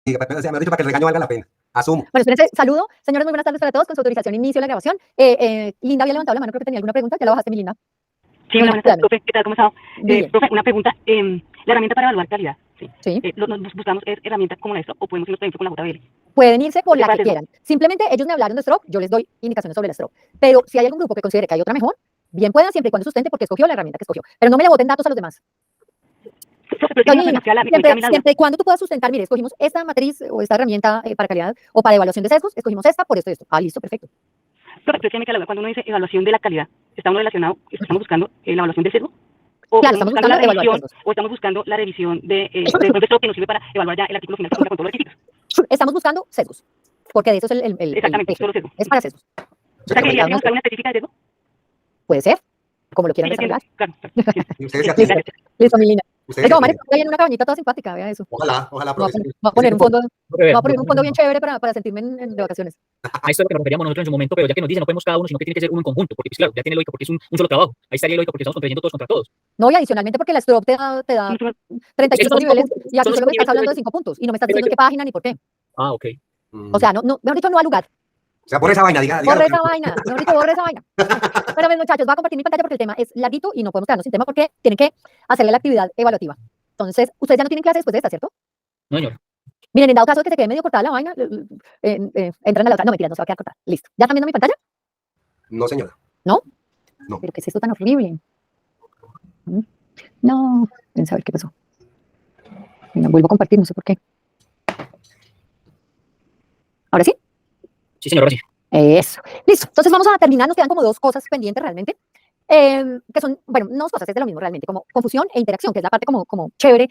o sea, me han dicho para que el regaño valga la pena. Asumo. Bueno, espérense, saludo. Señores, muy buenas tardes para todos. Con su autorización, inicio la grabación. Linda había levantado la mano, creo que tenía alguna pregunta. ¿Ya la bajaste, mi Linda? Sí, una buena tarde, profe. ¿Qué tal? ¿Cómo está? Bien. Profe, una pregunta. La herramienta para evaluar calidad, ¿sí? Sí. ¿Nos buscamos herramientas como esta o podemos irnos, por ejemplo, con la JBL? Pueden irse con la que Sesgo. quieran. Simplemente ellos me hablaron de Stroke, yo les doy indicaciones sobre la Stroke. Pero si hay algún grupo que considere que hay otra mejor, bien puedan, siempre y cuando sustente porque escogió la herramienta que escogió. Pero no me le boten datos a los demás. Profe, pero Doña Lina, siempre y cuando tú puedas sustentar, mire, escogimos esta matriz o esta herramienta para calidad o para evaluación de sesgos, escogimos esta por esto y esto. Ah, listo, perfecto. Profe, pero es que cuando uno dice evaluación de la calidad, ¿estamos relacionados, estamos buscando la evaluación de sesgo? ¿O Claro, estamos buscando la revisión, o estamos buscando la revisión de esto que nos sirve para evaluar ya el artículo final que cuenta con todos los requisitos? Estamos buscando sesgos, porque de eso es el exactamente, solo sesgos. Es para sesgos. O sea, que debería buscar una específica de sesgo. Puede ser, como lo quieran Sí, desarrollar. claro. Listo, mi Lina. No, María, estoy en una cabañita toda simpática, vea eso. Ojalá, profe. Voy a poner un fondo bien chévere para sentirme de vacaciones. A esto es lo que nos referíamos nosotros en su momento, pero ya que nos dicen no podemos cada uno, sino que tiene que ser uno en conjunto, porque pues claro, ya tiene lógica porque es un solo trabajo. Ahí estaría lógica porque estamos compitiendo todos contra todos. No, y adicionalmente porque la Stroke te da 35 niveles y aquí solo me estás hablando de 5 puntos y no me estás diciendo en qué página ni por qué. Ah, ok. O sea, mejor dicho, no al lugar. O sea, borre esa vaina, diga. Borre esa vaina, mejor dicho, borre esa vaina. Pero bien, muchachos, voy a compartir mi pantalla porque el tema es larguito y no podemos quedarnos sin tema porque tienen que hacerle la actividad evaluativa. Entonces, ustedes ya no tienen clase después de esta, ¿cierto? No, señor. Miren, en dado caso de que se quede medio cortada la vaina, entran a la otra. No, mentira, no se va a quedar cortada. Listo. ¿Ya están viendo mi pantalla? No, señora. ¿No? No. ¿Pero qué es esto tan horrible? No. Ven a ver qué pasó. Venga, vuelvo a compartir, no sé por qué. ¿Ahora sí? Sí, señor, ahora sí. Eso. Listo. Entonces vamos a terminar. Nos quedan como 2 cosas pendientes realmente. Que son, bueno, no 2 cosas, es de lo mismo realmente, como confusión e interacción, que es la parte como chévere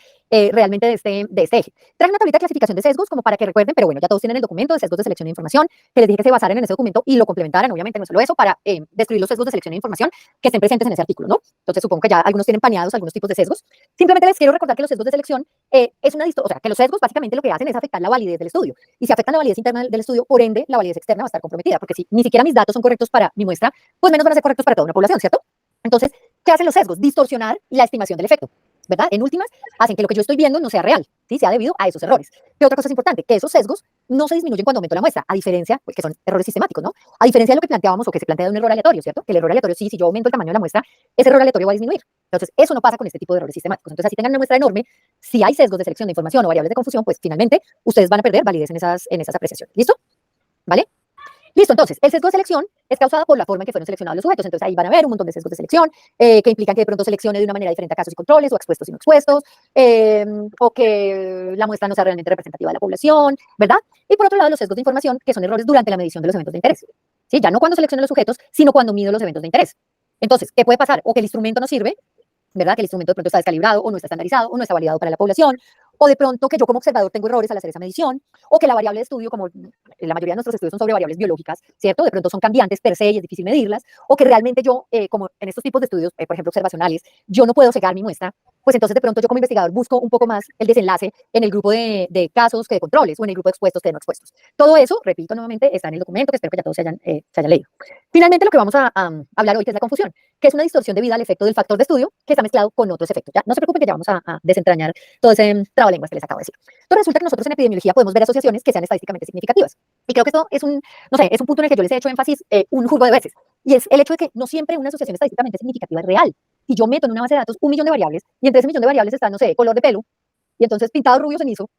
realmente de este eje. Traje una tablita de clasificación de sesgos como para que recuerden, pero bueno, ya todos tienen el documento de sesgos de selección de información, que les dije que se basaran en ese documento y lo complementaran, obviamente, no solo eso, para destruir los sesgos de selección de información que estén presentes en ese artículo, ¿no? Entonces supongo que ya algunos tienen paneados algunos tipos de sesgos. Simplemente les quiero recordar que los sesgos de selección es una o sea, que los sesgos básicamente lo que hacen es afectar la validez del estudio. Y si afectan la validez interna del estudio, por ende, la validez externa va a estar comprometida, porque si ni siquiera mis datos son correctos para mi muestra, pues menos van a ser correctos para toda una población, ¿cierto? Entonces, ¿qué hacen los sesgos? Distorsionar la estimación del efecto, ¿verdad? En últimas, hacen que lo que yo estoy viendo no sea real, ¿sí? Sea debido a esos errores. ¿Qué otra cosa es importante? Que esos sesgos no se disminuyen cuando aumento la muestra, a diferencia, pues que son errores sistemáticos, ¿no? A diferencia de lo que planteábamos o que se plantea de un error aleatorio, ¿cierto? Que el error aleatorio, sí, si yo aumento el tamaño de la muestra, ese error aleatorio va a disminuir. Entonces, eso no pasa con este tipo de errores sistemáticos. Entonces, así tengan una muestra enorme, si hay sesgos de selección de información o variables de confusión, pues finalmente ustedes van a perder validez en esas apreciaciones. ¿Listo? ¿Vale? Listo, entonces, el sesgo de selección es causado por la forma en que fueron seleccionados los sujetos. Entonces, ahí van a ver un montón de sesgos de selección que implican que de pronto seleccione de una manera diferente a casos y controles, o expuestos y no expuestos, o que la muestra no sea realmente representativa de la población, ¿verdad? Y por otro lado, los sesgos de información, que son errores durante la medición de los eventos de interés. ¿Sí? Ya no cuando selecciono los sujetos, sino cuando mido los eventos de interés. Entonces, ¿qué puede pasar? O que el instrumento no sirve, ¿verdad? Que el instrumento de pronto está descalibrado, o no está estandarizado, o no está validado para la población, o de pronto que yo como observador tengo errores al hacer esa medición, o que la variable de estudio, como la mayoría de nuestros estudios son sobre variables biológicas, ¿cierto? De pronto son cambiantes per se y es difícil medirlas, o que realmente yo, como en estos tipos de estudios, por ejemplo, observacionales, yo no puedo cegar mi muestra, pues entonces de pronto yo como investigador busco un poco más el desenlace en el grupo de casos que de controles, o en el grupo de expuestos que de no expuestos. Todo eso, repito nuevamente, está en el documento, que espero que ya todos se hayan leído. Finalmente, lo que vamos a hablar hoy, que es la confusión, que es una distorsión debida al efecto del factor de estudio que está mezclado con otros efectos. Ya, no se preocupen que ya vamos a desentrañar todo ese trabalenguas que les acabo de decir. Entonces resulta que nosotros en epidemiología podemos ver asociaciones que sean estadísticamente significativas. Y creo que esto es no sé, es un punto en el que yo les he hecho énfasis un jurgo de veces. Y es el hecho de que no siempre una asociación estadísticamente significativa es real. Si yo meto en una base de datos 1.000.000 de variables, y entre ese millón de variables está, no sé, color de pelo, y entonces pintado rubio cenizo,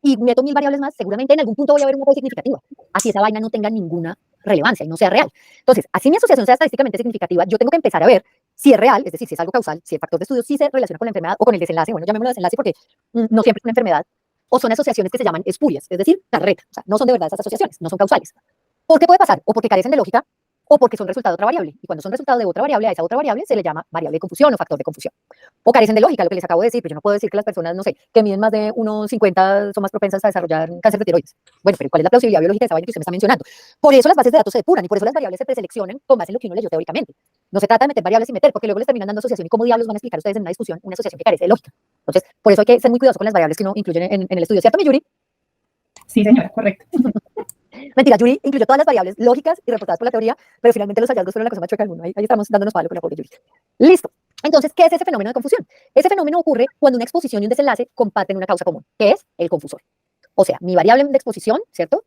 y meto 1.000 variables más, seguramente en algún punto voy a ver una cosa significativa. Así esa vaina no tenga ninguna relevancia y no sea real. Entonces, así mi asociación sea estadísticamente significativa, yo tengo que empezar a ver si es real, es decir, si es algo causal, si el factor de estudio sí se relaciona con la enfermedad o con el desenlace, bueno, llamémoslo desenlace porque no siempre es una enfermedad, o son asociaciones que se llaman espurias, es decir, carreta, o sea, no son de verdad esas asociaciones, no son causales. ¿Por qué puede pasar? O porque carecen de lógica, o porque son resultado de otra variable. Y cuando son resultado de otra variable, a esa otra variable se le llama variable de confusión o factor de confusión. O carecen de lógica, lo que les acabo de decir, pero yo no puedo decir que las personas, no sé, que miden más de 1,50 son más propensas a desarrollar cáncer de tiroides. Bueno, pero ¿cuál es la plausibilidad biológica de esa vaina que usted me está mencionando? Por eso las bases de datos se depuran y por eso las variables se preseleccionan con base en lo que uno leyó teóricamente. No se trata de meter variables y meter, porque luego les terminan dando asociación y cómo diablos van a explicar ustedes en una discusión una asociación que carece de lógica. Entonces, por eso hay que ser muy cuidadosos con las variables que uno incluye en el estudio. ¿Cierto, mi Yuri? Sí, señora, correcto. Mentira, Yuri incluyó todas las variables lógicas y reportadas por la teoría, pero finalmente los hallazgos fueron la cosa más chueca del mundo. Ahí estamos dándonos palo con la pobre Yuri. Listo. Entonces, ¿qué es ese fenómeno de confusión? Ese fenómeno ocurre cuando una exposición y un desenlace comparten una causa común, que es el confusor. O sea, mi variable de exposición, ¿cierto?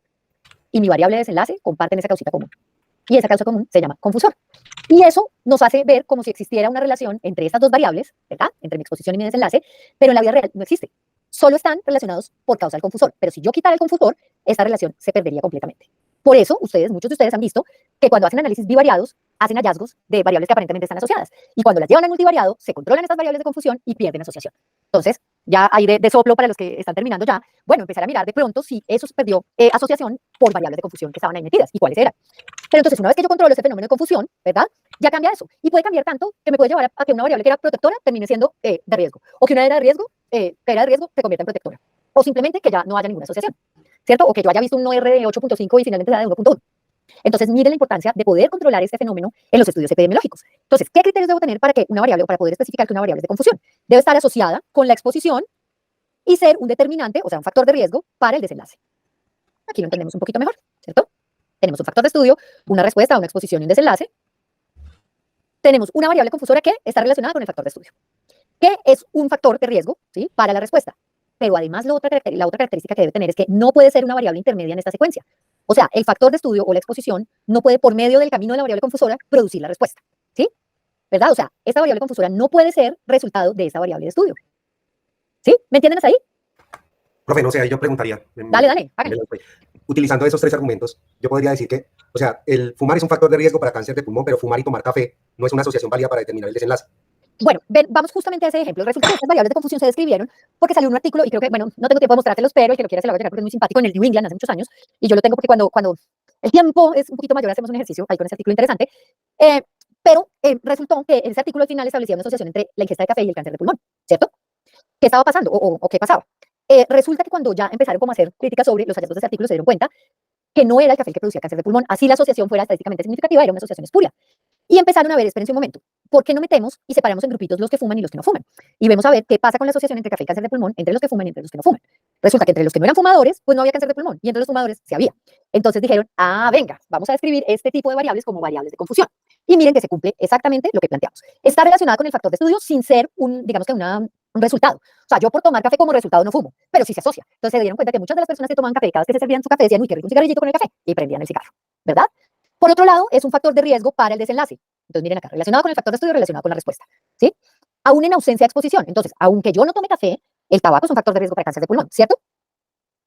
Y mi variable de desenlace comparten esa causita común. Y esa causa común se llama confusor. Y eso nos hace ver como si existiera una relación entre estas dos variables, ¿verdad? Entre mi exposición y mi desenlace, pero en la vida real no existe. Solo están relacionados por causa del confusor. Pero si yo quitara el confusor, esta relación se perdería completamente. Por eso, muchos de ustedes han visto que cuando hacen análisis bivariados, hacen hallazgos de variables que aparentemente están asociadas. Y cuando las llevan al multivariado, se controlan estas variables de confusión y pierden asociación. Entonces, ya ahí de soplo para los que están terminando ya, bueno, empezar a mirar de pronto si eso se perdió asociación por variables de confusión que estaban ahí metidas y cuáles eran. Pero entonces, una vez que yo controlo ese fenómeno de confusión, ¿verdad? Ya cambia eso. Y puede cambiar tanto que me puede llevar a que una variable que era protectora termine siendo de riesgo. O que una era de riesgo, que era de riesgo, se convierta en protectora. O simplemente que ya no haya ninguna asociación, ¿cierto? O que yo haya visto un OR de 8.5 y finalmente sea de 1.1. Entonces, miren la importancia de poder controlar este fenómeno en los estudios epidemiológicos. Entonces, ¿qué criterios debo tener para que una variable, o para poder especificar que una variable es de confusión? Debe estar asociada con la exposición y ser un determinante, o sea, un factor de riesgo para el desenlace. Aquí lo entendemos un poquito mejor, ¿cierto? Tenemos un factor de estudio, una respuesta, una exposición y un desenlace. Tenemos una variable confusora que está relacionada con el factor de estudio, que es un factor de riesgo, ¿sí?, para la respuesta. Pero además la otra característica que debe tener es que no puede ser una variable intermedia en esta secuencia. O sea, el factor de estudio o la exposición no puede, por medio del camino de la variable confusora, producir la respuesta, ¿sí? ¿Verdad? O sea, esta variable confusora no puede ser resultado de esa variable de estudio. ¿Sí? ¿Me entienden hasta ahí? Profe, no sé, ahí yo preguntaría. Dale, háganle. Utilizando esos tres argumentos, yo podría decir que, o sea, el fumar es un factor de riesgo para cáncer de pulmón, pero fumar y tomar café no es una asociación válida para determinar el desenlace. Bueno, vamos justamente a ese ejemplo. Resulta que estas variables de confusión se describieron porque salió un artículo, y creo que, bueno, no tengo tiempo de mostrárselos, pero el que lo quiera se lo voy a llegar porque es muy simpático, en el New England hace muchos años, y yo lo tengo porque cuando el tiempo es un poquito mayor hacemos un ejercicio ahí con ese artículo interesante, pero resultó que ese artículo al final establecía una asociación entre la ingesta de café y el cáncer de pulmón, ¿cierto? ¿Qué estaba pasando o qué pasaba? Resulta que cuando ya empezaron como a hacer críticas sobre los hallazgos de ese artículo se dieron cuenta que no era el café el que producía cáncer de pulmón, así la asociación fuera estadísticamente significativa, era una asociación espuria. Y empezaron a ver, espérense un momento, ¿por qué no metemos y separamos en grupitos los que fuman y los que no fuman? Y vemos a ver qué pasa con la asociación entre café y cáncer de pulmón, entre los que fuman y entre los que no fuman. Resulta que entre los que no eran fumadores, pues no había cáncer de pulmón, y entre los fumadores sí había. Entonces dijeron, venga, vamos a describir este tipo de variables como variables de confusión. Y miren que se cumple exactamente lo que planteamos. Está relacionada con el factor de estudio sin ser digamos que un resultado. O sea, yo por tomar café como resultado no fumo, pero sí se asocia. Entonces se dieron cuenta que muchas de las personas que tomaban café, cada vez que se servían su café, decían, uy, qué rico un cigarrillito con el café, y prendían el cigarro, ¿verdad? Por otro lado, es un factor de riesgo para el desenlace. Entonces, miren acá, relacionado con el factor de estudio, relacionado con la respuesta, ¿sí? Aún en ausencia de exposición. Entonces, aunque yo no tome café, el tabaco es un factor de riesgo para cáncer de pulmón, ¿cierto?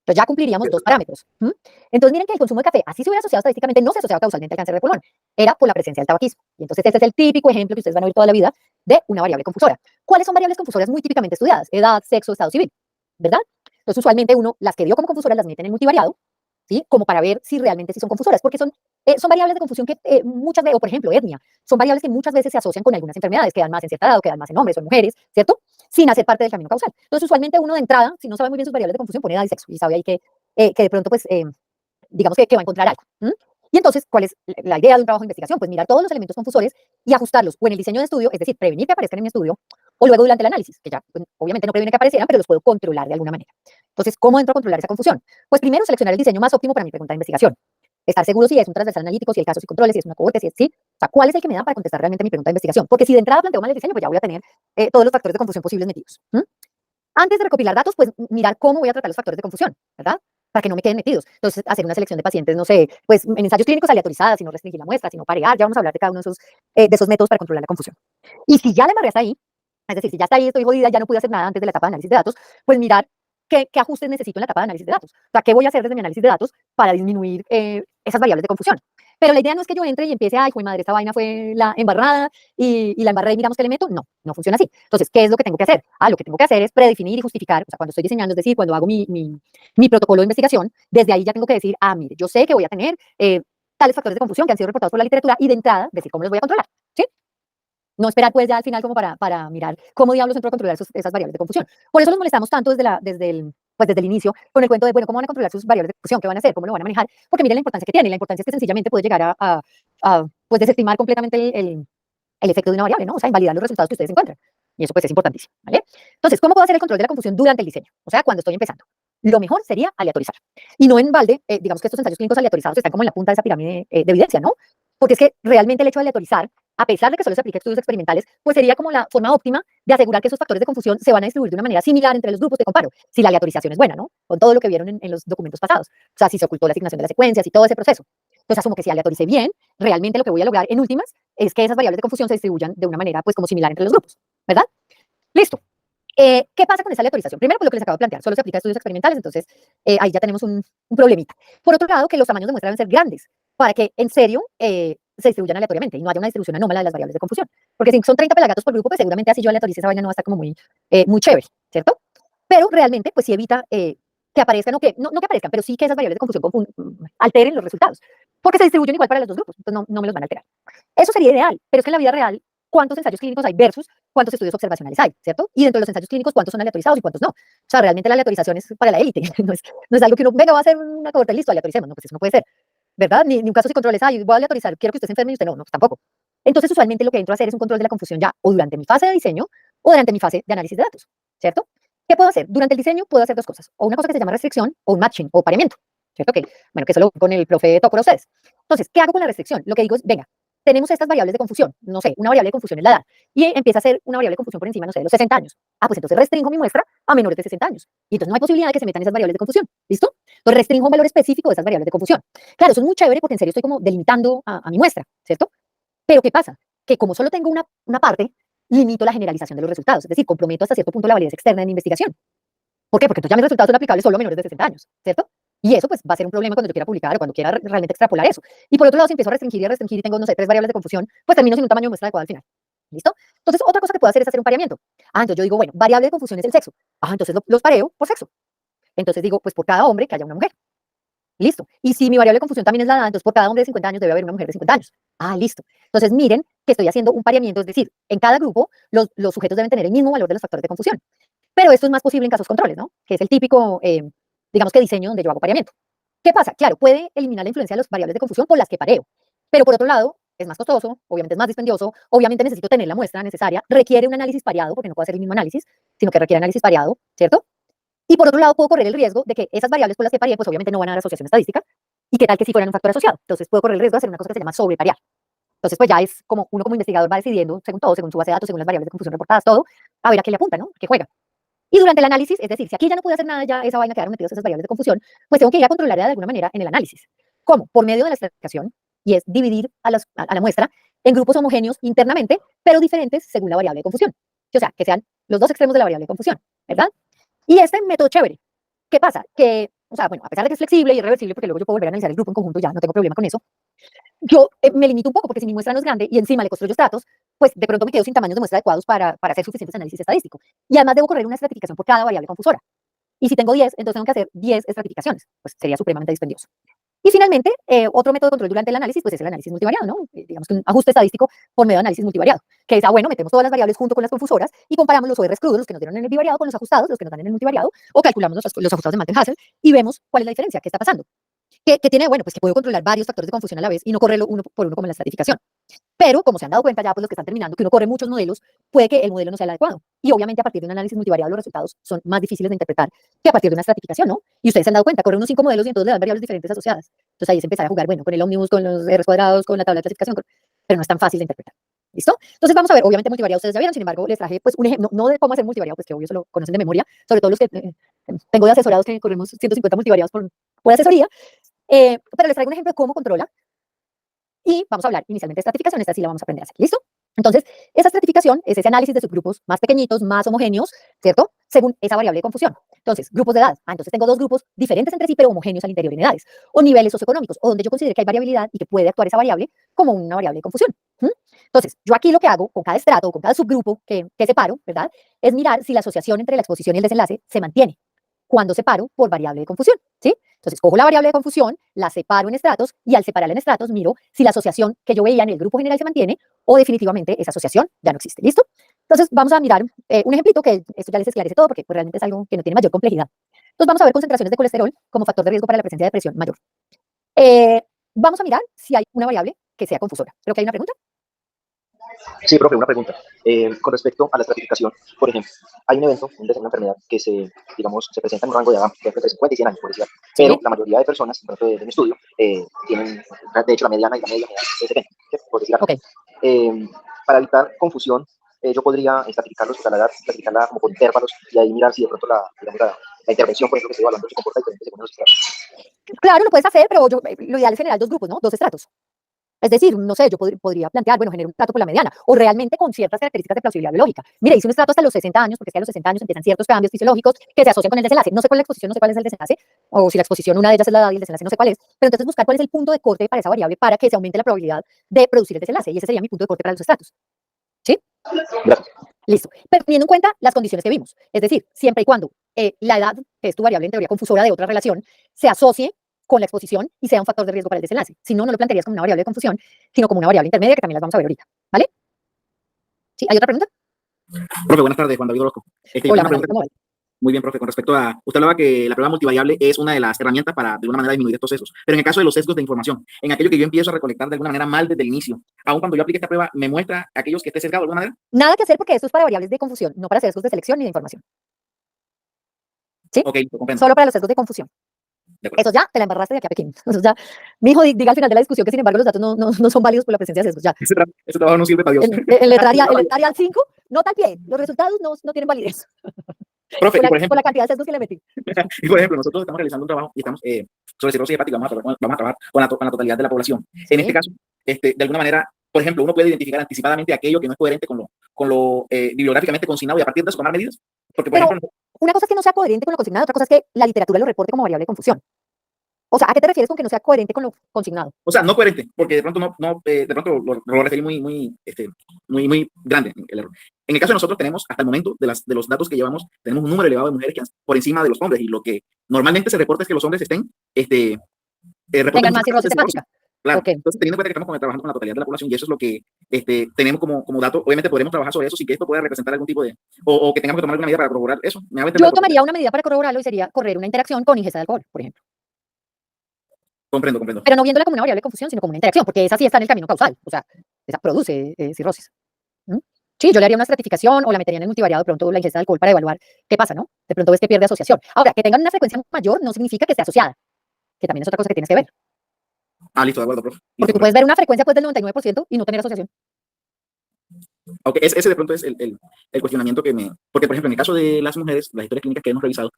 Entonces ya cumpliríamos dos parámetros. Entonces, miren que el consumo de café, así se hubiera asociado estadísticamente, no se asociaba causalmente al cáncer de pulmón, era por la presencia del tabaquismo. Y entonces este es el típico ejemplo que ustedes van a oír toda la vida de una variable confusora. ¿Cuáles son variables confusoras muy típicamente estudiadas? Edad, sexo, estado civil, ¿verdad? Entonces, usualmente uno las que vio como confusoras las mete en el multivariado, ¿sí? Como para ver si realmente sí son confusoras, porque son variables de confusión que muchas veces, o por ejemplo, etnia, son variables que muchas veces se asocian con algunas enfermedades, que dan más en cierta edad, o que dan más en hombres o en mujeres, ¿cierto? Sin hacer parte del camino causal. Entonces, usualmente uno de entrada, si no sabe muy bien sus variables de confusión, pone edad y sexo, y sabe ahí que de pronto, pues, digamos que va a encontrar algo. Y entonces, ¿cuál es la idea de un trabajo de investigación? Pues mirar todos los elementos confusores y ajustarlos o en el diseño de estudio, es decir, prevenir que aparezcan en mi estudio, o luego durante el análisis, que ya pues, obviamente no previene que aparecieran, pero los puedo controlar de alguna manera. Entonces, ¿cómo entro a controlar esa confusión? Pues primero seleccionar el diseño más óptimo para mi pregunta de investigación. Estar seguro si es un transversal analítico, si hay casos y controles, si es una cohorte, si es sí. O sea, ¿cuál es el que me da para contestar realmente mi pregunta de investigación? Porque si de entrada planteo mal el diseño, pues ya voy a tener todos los factores de confusión posibles metidos. Antes de recopilar datos, pues mirar cómo voy a tratar los factores de confusión, ¿verdad? Para que no me queden metidos. Entonces, hacer una selección de pacientes, no sé, pues en ensayos clínicos aleatorizadas, sino restringir la muestra, sino parear, ya vamos a hablar de cada uno de esos métodos para controlar la confusión. Y si ya la embarré hasta ahí, es decir, si ya está ahí, estoy jodida, ya no pude hacer nada antes de la etapa de análisis de datos, pues mirar qué ajustes necesito en la etapa de análisis de datos. O sea, qué voy a hacer desde mi análisis de datos para disminuir esas variables de confusión. Pero la idea no es que yo entre y empiece, ay, madre, esta vaina fue la embarrada y la embarré y miramos qué le meto. No, no funciona así. Entonces, ¿qué es lo que tengo que hacer? Lo que tengo que hacer es predefinir y justificar, o sea, cuando estoy diseñando, es decir, cuando hago mi protocolo de investigación, desde ahí ya tengo que decir, mire, yo sé que voy a tener tales factores de confusión que han sido reportados por la literatura y de entrada decir cómo los voy a controlar, ¿sí? No esperar pues ya al final como para mirar cómo diablos entro a controlar esas variables de confusión. Por eso los molestamos tanto desde el inicio con el cuento de, bueno, ¿cómo van a controlar sus variables de confusión? ¿Qué van a hacer? ¿Cómo lo van a manejar? Porque miren la importancia que tiene. Y la importancia es que sencillamente puede llegar pues desestimar completamente el efecto de una variable, ¿no? O sea, invalidar los resultados que ustedes encuentran. Y eso pues es importantísimo, ¿vale? Entonces, ¿cómo puedo hacer el control de la confusión durante el diseño? O sea, cuando estoy empezando. Lo mejor sería aleatorizar. Y no en balde, digamos que estos ensayos clínicos aleatorizados están como en la punta de esa pirámide de evidencia, ¿no? Porque es que realmente el hecho de aleatorizar a pesar de que solo se aplica a estudios experimentales, pues sería como la forma óptima de asegurar que esos factores de confusión se van a distribuir de una manera similar entre los grupos de comparo, si la aleatorización es buena, ¿no? Con todo lo que vieron en los documentos pasados. O sea, si se ocultó la asignación de las secuencias y todo ese proceso. Entonces asumo que si aleatorice bien, realmente lo que voy a lograr en últimas es que esas variables de confusión se distribuyan de una manera pues como similar entre los grupos, ¿verdad? Listo. ¿Qué pasa con esa aleatorización? Primero, pues lo que les acabo de plantear, solo se aplica a estudios experimentales, entonces ahí ya tenemos un problemita. Por otro lado, que los tamaños de muestra deben ser grandes para que en serio se distribuyan aleatoriamente y no haya una distribución anómala de las variables de confusión. Porque si son 30 pelagatos por grupo, pues seguramente así yo aleatorice esa vaina no va a estar como muy chévere, ¿cierto? Pero realmente, pues sí evita que aparezcan, o que, no que aparezcan, pero sí que esas variables de confusión alteren los resultados. Porque se distribuyen igual para los dos grupos, entonces no me los van a alterar. Eso sería ideal, pero es que en la vida real, ¿cuántos ensayos clínicos hay versus cuántos estudios observacionales hay, ¿cierto? Y dentro de los ensayos clínicos, ¿cuántos son aleatorizados y cuántos no? O sea, realmente la aleatorización es para la élite, no es algo que uno, venga, va a hacer una cohorte, listo, aleatoricemos, no, pues eso no puede ser, ¿verdad? Ni un caso sin controles, voy a aleatorizar, quiero que usted se enferme y usted no, pues tampoco. Entonces, usualmente lo que entro a hacer es un control de la confusión ya o durante mi fase de diseño o durante mi fase de análisis de datos, ¿cierto? ¿Qué puedo hacer? Durante el diseño puedo hacer dos cosas, o una cosa que se llama restricción o un matching o pareamiento, ¿cierto? Que eso lo con el profe Tocoro ustedes. Entonces, ¿qué hago con la restricción? Lo que digo es, venga, tenemos estas variables de confusión, no sé, una variable de confusión es la edad, y empieza a ser una variable de confusión por encima, no sé, de los 60 años. Pues entonces restringo mi muestra a menores de 60 años. Y entonces no hay posibilidad de que se metan esas variables de confusión, ¿listo? Entonces restringo un valor específico de esas variables de confusión. Claro, eso es muy chévere porque en serio estoy como delimitando a mi muestra, ¿cierto? Pero ¿qué pasa? Que como solo tengo una parte, limito la generalización de los resultados, es decir, comprometo hasta cierto punto la validez externa de mi investigación. ¿Por qué? Porque entonces ya mis resultados son aplicables solo a menores de 60 años, ¿cierto? Y eso pues va a ser un problema cuando yo quiera publicar o cuando quiera realmente extrapolar eso. Y por otro lado, si empiezo a restringir y tengo, no sé, 3 variables de confusión, pues termino sin un tamaño de muestra adecuado al final. ¿Listo? Entonces, otra cosa que puedo hacer es hacer un pareamiento. Entonces yo digo, bueno, variable de confusión es el sexo. Entonces los pareo por sexo. Entonces digo, pues por cada hombre que haya una mujer. Listo. Y si mi variable de confusión también es la edad, entonces por cada hombre de 50 años debe haber una mujer de 50 años. Listo. Entonces miren que estoy haciendo un pareamiento, es decir, en cada grupo los sujetos deben tener el mismo valor de los factores de confusión. Pero esto es más posible en casos controles, ¿no? Que es el típico, digamos que diseño donde yo hago pareamiento. ¿Qué pasa? Claro, puede eliminar la influencia de las variables de confusión por las que pareo. Pero por otro lado, es más costoso, obviamente es más dispendioso, obviamente necesito tener la muestra necesaria, requiere un análisis pareado, porque no puedo hacer el mismo análisis, sino que requiere análisis pareado, ¿cierto? Y por otro lado, puedo correr el riesgo de que esas variables por las que pareé, pues obviamente no van a dar asociación estadística, y qué tal que si fueran un factor asociado. Entonces puedo correr el riesgo de hacer una cosa que se llama sobreparear. Entonces, pues ya es como uno como investigador va decidiendo, según todo, según su base de datos, según las variables de confusión reportadas, todo, a ver a qué le apunta, ¿no? ¿Qué juega? Y durante el análisis, es decir, si aquí ya no pude hacer nada, ya esa vaina quedaron metidas esas variables de confusión, pues tengo que ir a controlarla de alguna manera en el análisis. ¿Cómo? Por medio de la estratificación, y es dividir a la muestra en grupos homogéneos internamente, pero diferentes según la variable de confusión. O sea, que sean los dos extremos de la variable de confusión, ¿verdad? Y este método chévere. ¿Qué pasa? Que, o sea, bueno, a pesar de que es flexible y irreversible, porque luego yo puedo volver a analizar el grupo en conjunto, ya no tengo problema con eso, yo me limito un poco, porque si mi muestra no es grande y encima le construyo estratos, pues de pronto me quedo sin tamaños de muestra adecuados para hacer suficientes análisis estadísticos. Y además debo correr una estratificación por cada variable confusora. Y si tengo 10, entonces tengo que hacer 10 estratificaciones. Pues sería supremamente dispendioso. Y finalmente, otro método de control durante el análisis, pues es el análisis multivariado, ¿no? Digamos que un ajuste estadístico por medio de análisis multivariado, que es, bueno, metemos todas las variables junto con las confusoras y comparamos los ORs crudos, los que nos dieron en el bivariado, con los ajustados, los que nos dan en el multivariado, o calculamos los ajustados de Mantel-Hassel y vemos cuál es la diferencia, qué está pasando. Que tiene, bueno, pues que puedo controlar varios factores de confusión a la vez y no correrlo uno por uno como en la estratificación. Pero, como se han dado cuenta ya, pues los que están terminando, que uno corre muchos modelos, puede que el modelo no sea el adecuado. Y obviamente a partir de un análisis multivariado los resultados son más difíciles de interpretar que a partir de una estratificación, ¿no? Y ustedes se han dado cuenta, corren unos 5 modelos y entonces le dan variables diferentes asociadas. Entonces ahí es empezar a jugar, bueno, con el ómnibus, con los R cuadrados, con la tabla de clasificación, pero no es tan fácil de interpretar. ¿Listo? Entonces vamos a ver, obviamente multivariado ustedes ya vieron, sin embargo, les traje pues un ejemplo, no de cómo hacer multivariado, pues que obvio se lo conocen de memoria, sobre todo los que tengo de asesorados que corremos 150 multivariados por asesoría, pero les traigo un ejemplo de cómo controla. Y vamos a hablar inicialmente de estratificación, esta sí la vamos a aprender a hacer, ¿listo? Entonces, esa estratificación es ese análisis de subgrupos más pequeñitos, más homogéneos, ¿cierto? Según esa variable de confusión. Entonces, grupos de edad. Entonces tengo dos grupos diferentes entre sí, pero homogéneos al interior en edades. O niveles socioeconómicos, o donde yo considere que hay variabilidad y que puede actuar esa variable como una variable de confusión. Entonces, yo aquí lo que hago con cada estrato o con cada subgrupo que separo, ¿verdad? Es mirar si la asociación entre la exposición y el desenlace se mantiene cuando separo por variable de confusión, ¿sí? Entonces, cojo la variable de confusión, la separo en estratos y al separarla en estratos miro si la asociación que yo veía en el grupo general se mantiene o definitivamente esa asociación ya no existe, ¿listo? Entonces, vamos a mirar un ejemplito que esto ya les esclarece todo porque pues, realmente es algo que no tiene mayor complejidad. Entonces, vamos a ver concentraciones de colesterol como factor de riesgo para la presencia de depresión mayor. Vamos a mirar si hay una variable que sea confusora. Creo que hay una pregunta. Sí, profe, una pregunta. Con respecto a la estratificación, por ejemplo, hay un evento, una enfermedad que digamos, se presenta en un rango de edad entre 50 y 100 años, por decir, pero Sí. la mayoría de personas, dentro de mi estudio, tienen, de hecho, la mediana es 70, por decir algo. Ok. Para evitar confusión, yo podría estratificarlos, o sea, la edad, estratificarla como por intervalos y ahí mirar si de pronto digamos, la intervención, por ejemplo, que estoy evaluando se comporta diferente según los estratos. Claro, lo puedes hacer, pero lo ideal es generar dos grupos, ¿no? Dos estratos. Es decir, no sé, yo podría plantear, bueno, generar un estrato por la mediana, o realmente con ciertas características de plausibilidad biológica. Mire, hice un estrato hasta los 60 años, porque es que a los 60 años empiezan ciertos cambios fisiológicos que se asocian con el desenlace. No sé cuál es la exposición, no sé cuál es el desenlace, o si la exposición, una de ellas es la edad y el desenlace no sé cuál es, pero entonces buscar cuál es el punto de corte para esa variable para que se aumente la probabilidad de producir el desenlace, y ese sería mi punto de corte para los estratos. ¿Sí? Gracias. Listo. Pero teniendo en cuenta las condiciones que vimos, es decir, siempre y cuando la edad, que es tu variable en teoría confusora de otra relación, se asocie con la exposición y sea un factor de riesgo para el desenlace. Si no, no lo plantearías como una variable de confusión, sino como una variable intermedia, que también las vamos a ver ahorita. ¿Vale? ¿Sí? ¿Hay otra pregunta? Profe, buenas tardes, Juan David Orozco. Yo tengo Hola, una Manuel, pregunta. ¿cómo vas? Muy bien, profe. Con respecto a, usted hablaba que la prueba multivariable es una de las herramientas para, de alguna manera, disminuir estos sesgos. Pero en el caso de los sesgos de información, en aquello que yo empiezo a recolectar de alguna manera mal desde el inicio, aun cuando yo aplique esta prueba, ¿me muestra aquellos que esté sesgado de alguna manera? Nada que hacer porque esto es para variables de confusión, no para sesgos de selección ni de información. ¿Sí? Ok, lo comprendo. Solo para los sesgos de confusión. De acuerdo. Eso ya te la embarraste de aquí a Pekín. Eso ya, mi hijo diga al final de la discusión que sin embargo los datos no son válidos por la presencia de sesgos. Ya. Ese trabajo no sirve para Dios. El letrarial 5, nota al pie. Los resultados no tienen validez. Profe, y por Por ejemplo, la cantidad de sesgos que le metí. y por ejemplo, nosotros estamos realizando un trabajo y estamos sobre cirrosis hepática, vamos a trabajar con la totalidad de la población. En este caso, de alguna manera, por ejemplo, uno puede identificar anticipadamente aquello que no es coherente con lo bibliográficamente consignado y a partir de eso tomar medidas. Porque, por Pero ejemplo, una cosa es que no sea coherente con lo consignado, otra cosa es que la literatura lo reporte como variable de confusión. O sea, ¿a qué te refieres con que no sea coherente con lo consignado? o sea, no coherente, porque de pronto de pronto lo referí muy grande el error. En el caso de nosotros tenemos, hasta el momento, de los datos que llevamos, tenemos un número elevado de mujeres que por encima de los hombres, y lo que normalmente se reporta es que los hombres estén, Tengan más cirrosis hepática. Claro, Ok. entonces teniendo en cuenta que estamos trabajando con la totalidad de la población y eso es lo que tenemos como dato, obviamente podremos trabajar sobre eso sin que esto pueda representar algún tipo de, o que tengamos que tomar alguna medida para corroborar eso. ¿Me hago entender? Yo tomaría una medida para corroborarlo y sería correr una interacción con ingesta de alcohol, por ejemplo. Comprendo. Pero no viéndola como una variable de confusión, sino como una interacción, porque esa sí está en el camino causal. O sea, esa produce cirrosis. ¿Mm? Sí, yo le haría una estratificación o la metería en el multivariado de pronto la ingesta de alcohol para evaluar qué pasa, ¿no? De pronto ves que pierde asociación. Ahora, que tengan una frecuencia mayor no significa que esté asociada, que también es otra cosa que tienes que ver. Listo, de acuerdo, profe. Porque tú puedes ver una frecuencia pues del 99% y no tener asociación. Ok, ese de pronto es el cuestionamiento que porque por ejemplo en el caso de las mujeres, las historias clínicas que hemos revisado,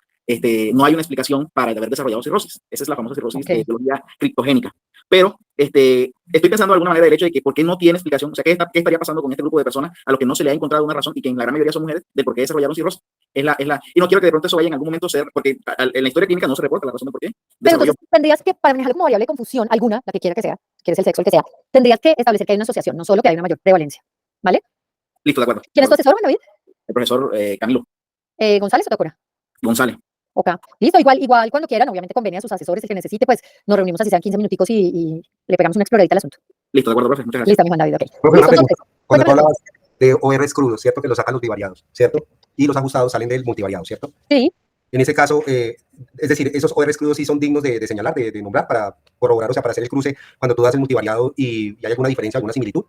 no hay una explicación para el haber desarrollado cirrosis. Esa es la famosa cirrosis de etiología criptogénica. Pero estoy pensando de alguna manera del hecho de que por qué no tiene explicación, o sea, qué estaría pasando con este grupo de personas a los que no se le ha encontrado una razón y que en la gran mayoría son mujeres de por qué desarrollaron cirrosis. Y no quiero que de pronto eso vaya en algún momento a ser, porque en la historia clínica no se reporta la razón de por qué. Pero entonces tendrías que, para manejarlo como variable de confusión, alguna, la que quiera que sea, si quieres el sexo, el que sea, tendrías que establecer que hay una asociación, no solo que hay una mayor prevalencia. ¿Vale? Listo, de acuerdo. ¿Quién es tu asesor, David? El profesor Camilo ¿González o Tocora? González. Ok, listo, igual cuando quieran, obviamente convenía a sus asesores, el que necesite, pues nos reunimos así sean 15 minuticos y le pegamos una exploradita al asunto. Listo, de acuerdo, profe, muchas gracias. Listo, mi Juan David, ok. Profe, Listo, una pregunta. entonces, Cuando tú cuéntame. hablabas de ORs crudos, ¿cierto? Que los sacan los bivariados, ¿cierto? Y los ajustados salen del multivariado, ¿cierto? Sí. En ese caso, es decir, esos ORs crudos sí son dignos de señalar, de nombrar, para corroborar, o sea, para hacer el cruce cuando tú das el multivariado y hay alguna diferencia, alguna similitud.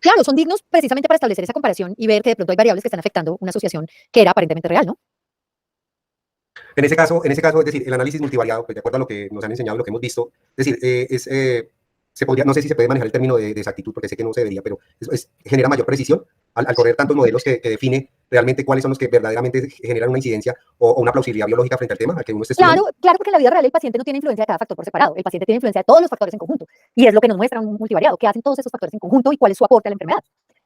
Claro, son dignos precisamente para establecer esa comparación y ver que de pronto hay variables que están afectando una asociación que era aparentemente real, ¿no? En ese caso, es decir, el análisis multivariado, pues de acuerdo a lo que nos han enseñado, lo que hemos visto, es decir, se podría, no sé si se puede manejar el término de exactitud, porque sé que no se debería, pero genera mayor precisión al correr tantos modelos que define realmente cuáles son los que verdaderamente generan una incidencia o una plausibilidad biológica frente al tema al que uno esté estudiando. Claro, porque en la vida real el paciente no tiene influencia de cada factor por separado, el paciente tiene influencia de todos los factores en conjunto, y es lo que nos muestra un multivariado, qué hacen todos esos factores en conjunto y cuál es su aporte a la enfermedad.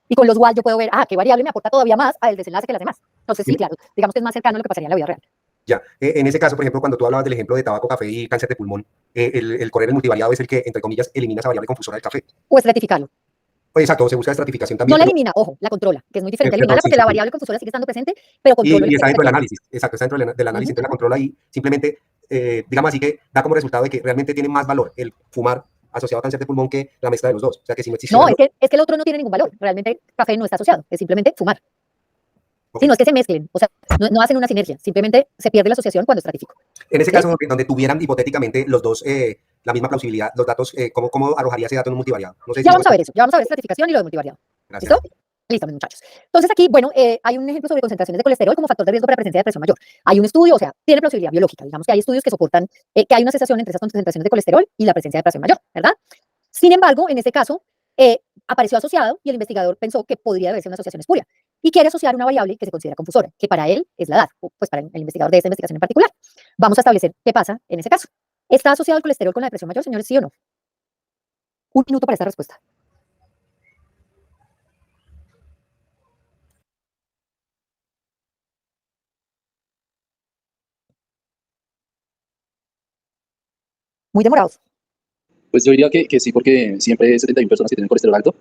Y con los WAL yo puedo ver, qué variable me aporta todavía más al desenlace que las demás. Entonces, sí, claro, digamos que es más cercano a lo que pasaría en la vida real. Ya, en ese caso, por ejemplo, cuando tú hablabas del ejemplo de tabaco, café y cáncer de pulmón, el correr el multivariado es el que, entre comillas, elimina esa variable confusora del café. O estratificarlo. Exacto, se busca estratificación también. No la elimina, ojo, la controla, que es muy diferente a eliminarla porque la variable confusora sigue estando presente, pero controla. Y está dentro del análisis, exacto, está dentro del análisis, entonces la controla y simplemente, digamos así que da como resultado de que realmente tiene más valor el fumar asociado a cáncer de pulmón que la mezcla de los dos. O sea, que si no existe... No, es que el otro no tiene ningún valor, realmente el café no está asociado, es simplemente fumar. Sí, no es que se mezclen, o sea, no hacen una sinergia, simplemente se pierde la asociación cuando estratifico. En ese caso, donde tuvieran hipotéticamente los dos la misma plausibilidad, los datos, ¿cómo arrojaría ese dato en un multivariado? No sé si ya vamos a ver eso, ya vamos a ver estratificación y lo de multivariado. Gracias. ¿Listo? Listo, mis muchachos. Entonces aquí, bueno, hay un ejemplo sobre concentraciones de colesterol como factor de riesgo para presencia de presión mayor. Hay un estudio, o sea, tiene plausibilidad biológica, digamos que hay estudios que soportan que hay una asociación entre esas concentraciones de colesterol y la presencia de presión mayor, ¿verdad? Sin embargo, en este caso, apareció asociado y el investigador pensó que podría deberse a una asociación espuria y quiere asociar una variable que se considera confusora, que para él es la edad, o pues para el investigador de esta investigación en particular. Vamos a establecer qué pasa en ese caso. ¿Está asociado el colesterol con la depresión mayor, señores, sí o no? Un minuto para esta respuesta. Muy demorados. Pues yo diría que sí, porque siempre 71 personas que tienen colesterol alto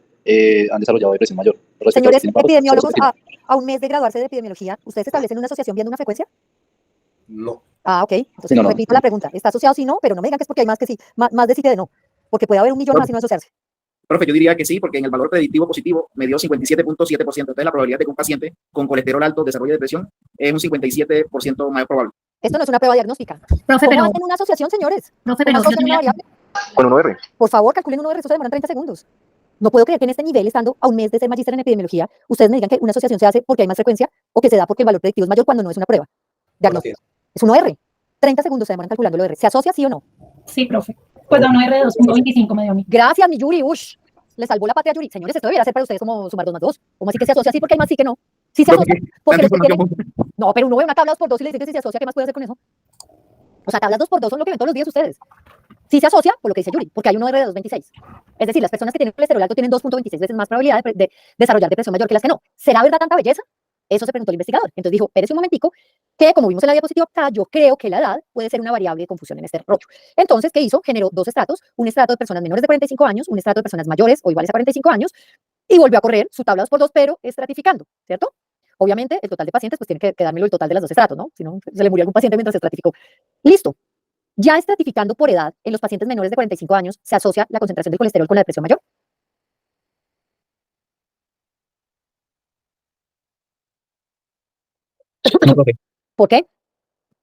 han desarrollado depresión mayor. Respecto a los Señores que tienen bajos, epidemiólogos, solo se tienen- a un mes de graduarse de epidemiología, ¿ustedes establecen una asociación viendo una frecuencia? No. Ah, ok. Entonces, Sí, no, no. repito la pregunta. ¿Está asociado sí no? Pero no me digan que es porque hay más que sí, más de sí que de no. Porque puede haber un millón más y no asociarse. Profe, yo diría que sí, porque en el valor predictivo positivo me dio 57.7%. Entonces, la probabilidad de que un paciente con colesterol alto desarrolle depresión es un 57% más probable. Esto no es una prueba diagnóstica. Profe, ¿Cómo pero, hacen una asociación, señores? profe, ¿Cómo pero yo asocian una tenía, variable? Con 1R. Por favor, calculen uno de eso se demoran 30 segundos. No puedo creer que en este nivel, estando a un mes de ser magíster en epidemiología, ustedes me digan que una asociación se hace porque hay más frecuencia o que se da porque el valor predictivo es mayor cuando no es una prueba diagnóstica. Es un OR. 30 segundos se demoran calculando el OR. ¿Se asocia sí o no? sí, profe. Pues da 1R de 2.25 me dio a mí. Gracias, mi Yuri. Ush. Le salvó la patria a Yuri. Señores, esto debería ser para ustedes como sumar 2 más 2. ¿Cómo así que se asocia así porque hay más sí que no? Sí se asocia porque los que tienen... No, pero uno ve una tabla 2 por 2 y le dice que si se asocia, ¿qué más puede hacer con eso? O sea, tablas 2 por 2 son lo que ven todos los días ustedes. Sí se asocia, por lo que dice Yuri, porque hay un OR de 2.26. Es decir, las personas que tienen colesterol alto tienen 2.26 veces más probabilidad de desarrollar depresión mayor que las que no. ¿Será verdad tanta belleza? Eso se preguntó el investigador. Entonces dijo, espérese un momentico, que como vimos en la diapositiva acá, yo creo que la edad puede ser una variable de confusión en este rollo. Entonces, ¿qué hizo? Generó 2 estratos, un estrato de personas menores de 45 años, un estrato de personas mayores o iguales a 45 años, y volvió a correr su tabla 2 por 2, pero estratificando, ¿cierto? Obviamente, el total de pacientes, pues tiene que dármelo el total de las 2 estratos, ¿no? Si no, se le murió algún paciente mientras se estratificó. Listo. Ya estratificando por edad, en los pacientes menores de 45 años, ¿se asocia la concentración del colesterol con la depresión mayor? No, profe, ¿Por qué?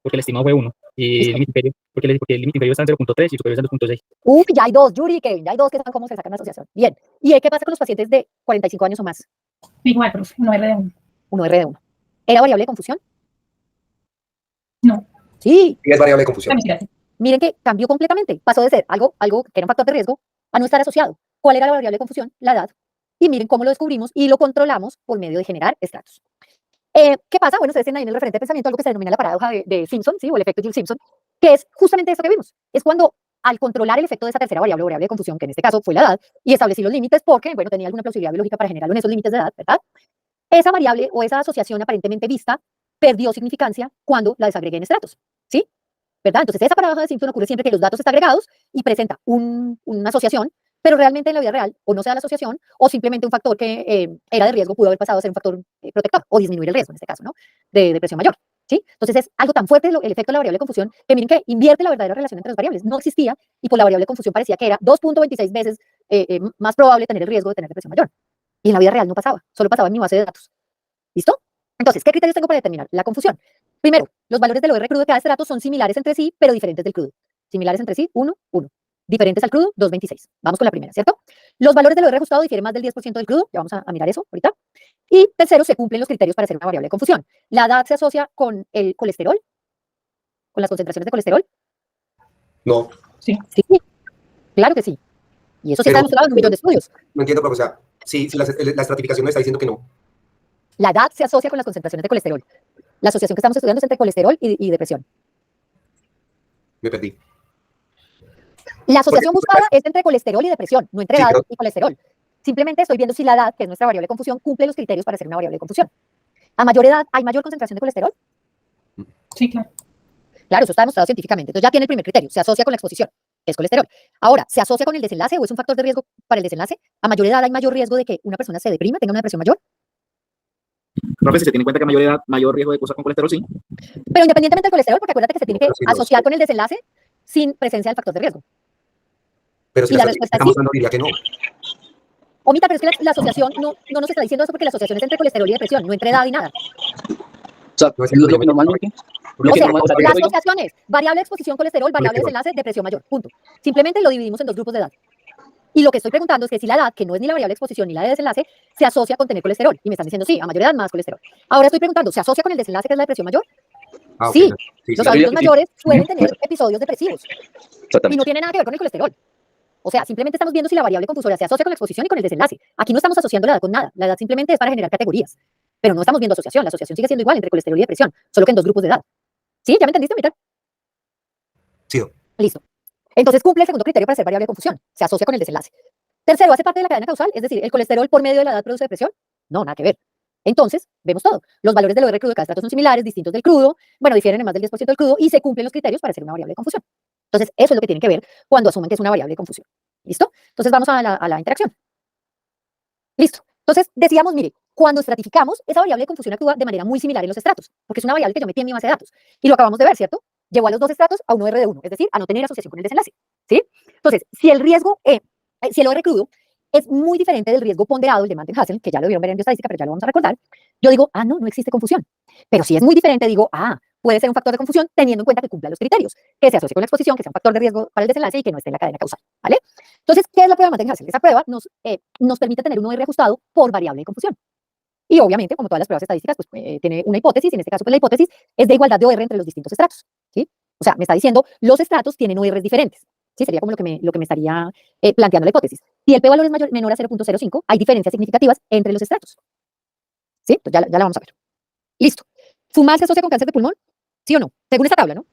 porque el estimado fue 1 y Listo. el límite inferior, porque el límite inferior está en 0.3 y superior está en 2.6. Ya hay 2, Yuri, Kevin, ya hay 2 que saben cómo se sacan la asociación. Bien. ¿Y qué pasa con los pacientes de 45 años o más? Igual, profe, 1R de 1. 1R de 1. ¿Era variable de confusión? No, Sí. Y es variable de confusión. mentira. Miren que cambió completamente. Pasó de ser algo que era un factor de riesgo a no estar asociado. ¿Cuál era la variable de confusión? La edad. Y miren cómo lo descubrimos y lo controlamos por medio de generar estratos. ¿Qué pasa? Bueno, ustedes tienen ahí en el referente de pensamiento algo que se denomina la paradoja de Simpson, ¿sí? O el efecto Joule Simpson, que es justamente esto que vimos. Es cuando al controlar el efecto de esa tercera variable o variable de confusión, que en este caso fue la edad, y establecí los límites porque, bueno, tenía alguna plausibilidad biológica para generarlo en esos límites de edad, ¿verdad? Esa variable o esa asociación aparentemente vista perdió significancia cuando la desagregué en estratos, ¿sí? ¿Verdad? Entonces, esa paradoja de Simpson ocurre siempre que los datos están agregados y presenta una asociación, pero realmente en la vida real o no se da la asociación o simplemente un factor que era de riesgo pudo haber pasado a ser un factor protector o disminuir el riesgo, en este caso, ¿no? De depresión mayor, ¿sí? Entonces, es algo tan fuerte el efecto de la variable de confusión que miren que invierte la verdadera relación entre las variables. No existía y por la variable de confusión parecía que era 2.26 veces más probable tener el riesgo de tener depresión mayor. Y en la vida real no pasaba, solo pasaba en mi base de datos. ¿Listo? Entonces, ¿qué criterios tengo para determinar la confusión? Primero, los valores del OR crudo de cada estrato son similares entre sí, pero diferentes del crudo. Similares entre sí, 1, 1. Diferentes al crudo, 2.26. Vamos con la primera, ¿cierto? Los valores del OR ajustado difieren más del 10% del crudo, ya vamos a mirar eso ahorita. Y tercero, se cumplen los criterios para hacer una variable de confusión. La edad se asocia con el colesterol, con las concentraciones de colesterol. No. Sí, claro que sí. Y eso sí Pero- está demostrado en un millón de estudios. No entiendo, pero o sea, si la estratificación me está diciendo que no. La edad se asocia con las concentraciones de colesterol. La asociación que estamos estudiando es entre colesterol y depresión. Me perdí. La asociación buscada es entre colesterol y depresión, no entre Sí, edad pero- y colesterol. Simplemente estoy viendo si la edad, que es nuestra variable de confusión, cumple los criterios para ser una variable de confusión. A mayor edad, ¿hay mayor concentración de colesterol? Sí, claro. Claro, eso está demostrado científicamente. Entonces ya tiene el primer criterio, se asocia con la exposición, que es colesterol. Ahora, ¿se asocia con el desenlace o es un factor de riesgo para el desenlace? A mayor edad hay mayor riesgo de que una persona se deprima, tenga una depresión mayor. Profe, si se tiene en cuenta que a mayor edad, mayor riesgo de cosas con colesterol, sí. Pero independientemente del colesterol, porque acuérdate que se tiene que Pero sí, no, asociar sí. con el desenlace sin presencia del factor de riesgo. Pero si Y la la estratificación respuesta está es sí. mostrando, diría que no. Omita, pero es que la asociación no nos está diciendo eso porque la asociación es entre colesterol y depresión, no entre edad y nada. O sea, No, es que lo yo que me- normalmente... O Lo que sea, normal- o sea, la yo digo- asociación es variable de exposición colesterol, variable de Colesterol. desenlace, depresión mayor, punto. Simplemente lo dividimos en 2 grupos de edad. Y lo que estoy preguntando es que si la edad, que no es ni la variable de exposición ni la de desenlace, se asocia con tener colesterol. Y me están diciendo, sí, a mayor edad más colesterol. Ahora estoy preguntando, ¿se asocia con el desenlace que es la depresión mayor? Ah, ok, Sí. sí, Los sí. adultos que sí. mayores suelen tener episodios depresivos y Exactamente. no tiene nada que ver con el colesterol. O sea, simplemente estamos viendo si la variable confusora se asocia con la exposición y con el desenlace. Aquí no estamos asociando la edad con nada. La edad simplemente es para generar categorías. Pero no estamos viendo asociación. La asociación sigue siendo igual entre colesterol y depresión, solo que en dos grupos de edad. ¿Sí? ¿Ya me entendiste, Mital? Sí. Listo. Entonces cumple el segundo criterio para ser variable de confusión. Se asocia con el desenlace. Tercero, ¿hace parte de la cadena causal? Es decir, ¿el colesterol por medio de la edad produce depresión? No, nada que ver. Entonces, vemos todo. Los valores del OR crudo de cada estrato son similares, distintos del crudo, bueno, difieren en más del 10% del crudo y se cumplen los criterios para ser una variable de confusión. Entonces, eso es lo que tienen que ver cuando asumen que es una variable de confusión. ¿Listo? Entonces, vamos a la interacción. Listo. Entonces, decíamos, mire, cuando estratificamos, esa variable de confusión actúa de manera muy similar en los estratos, porque es una variable que yo metí en mi base de datos. Y lo acabamos de ver, ¿cierto? Llevó a los dos estratos a un OR de 1, es decir, a no tener asociación con el desenlace. ¿Sí? Entonces, si el riesgo, si el OR crudo es muy diferente del riesgo ponderado, el de Mantel-Hassel, que ya lo vieron ver en bioestadística, pero ya lo vamos a recordar, yo digo, no, no existe confusión. Pero si es muy diferente, digo, puede ser un factor de confusión teniendo en cuenta que cumpla los criterios, que se asocie con la exposición, que sea un factor de riesgo para el desenlace y que no esté en la cadena causal, ¿vale? Entonces, ¿qué es la prueba de Mantel-Hassel? Esa prueba nos permite tener un OR ajustado por variable de confusión. Y obviamente, como todas las pruebas estadísticas, pues tiene una hipótesis, y en este caso pues, la hipótesis es de igualdad de OR entre los distintos estratos, ¿sí? O sea, me está diciendo, los estratos tienen ORs diferentes, ¿sí? Sería como lo que me estaría planteando la hipótesis. Si el p-valor es menor a 0.05, hay diferencias significativas entre los estratos, ¿sí? Entonces ya la vamos a ver. Listo. ¿Fumar se asocia con cáncer de pulmón? ¿Sí o no? Según esta tabla, ¿no?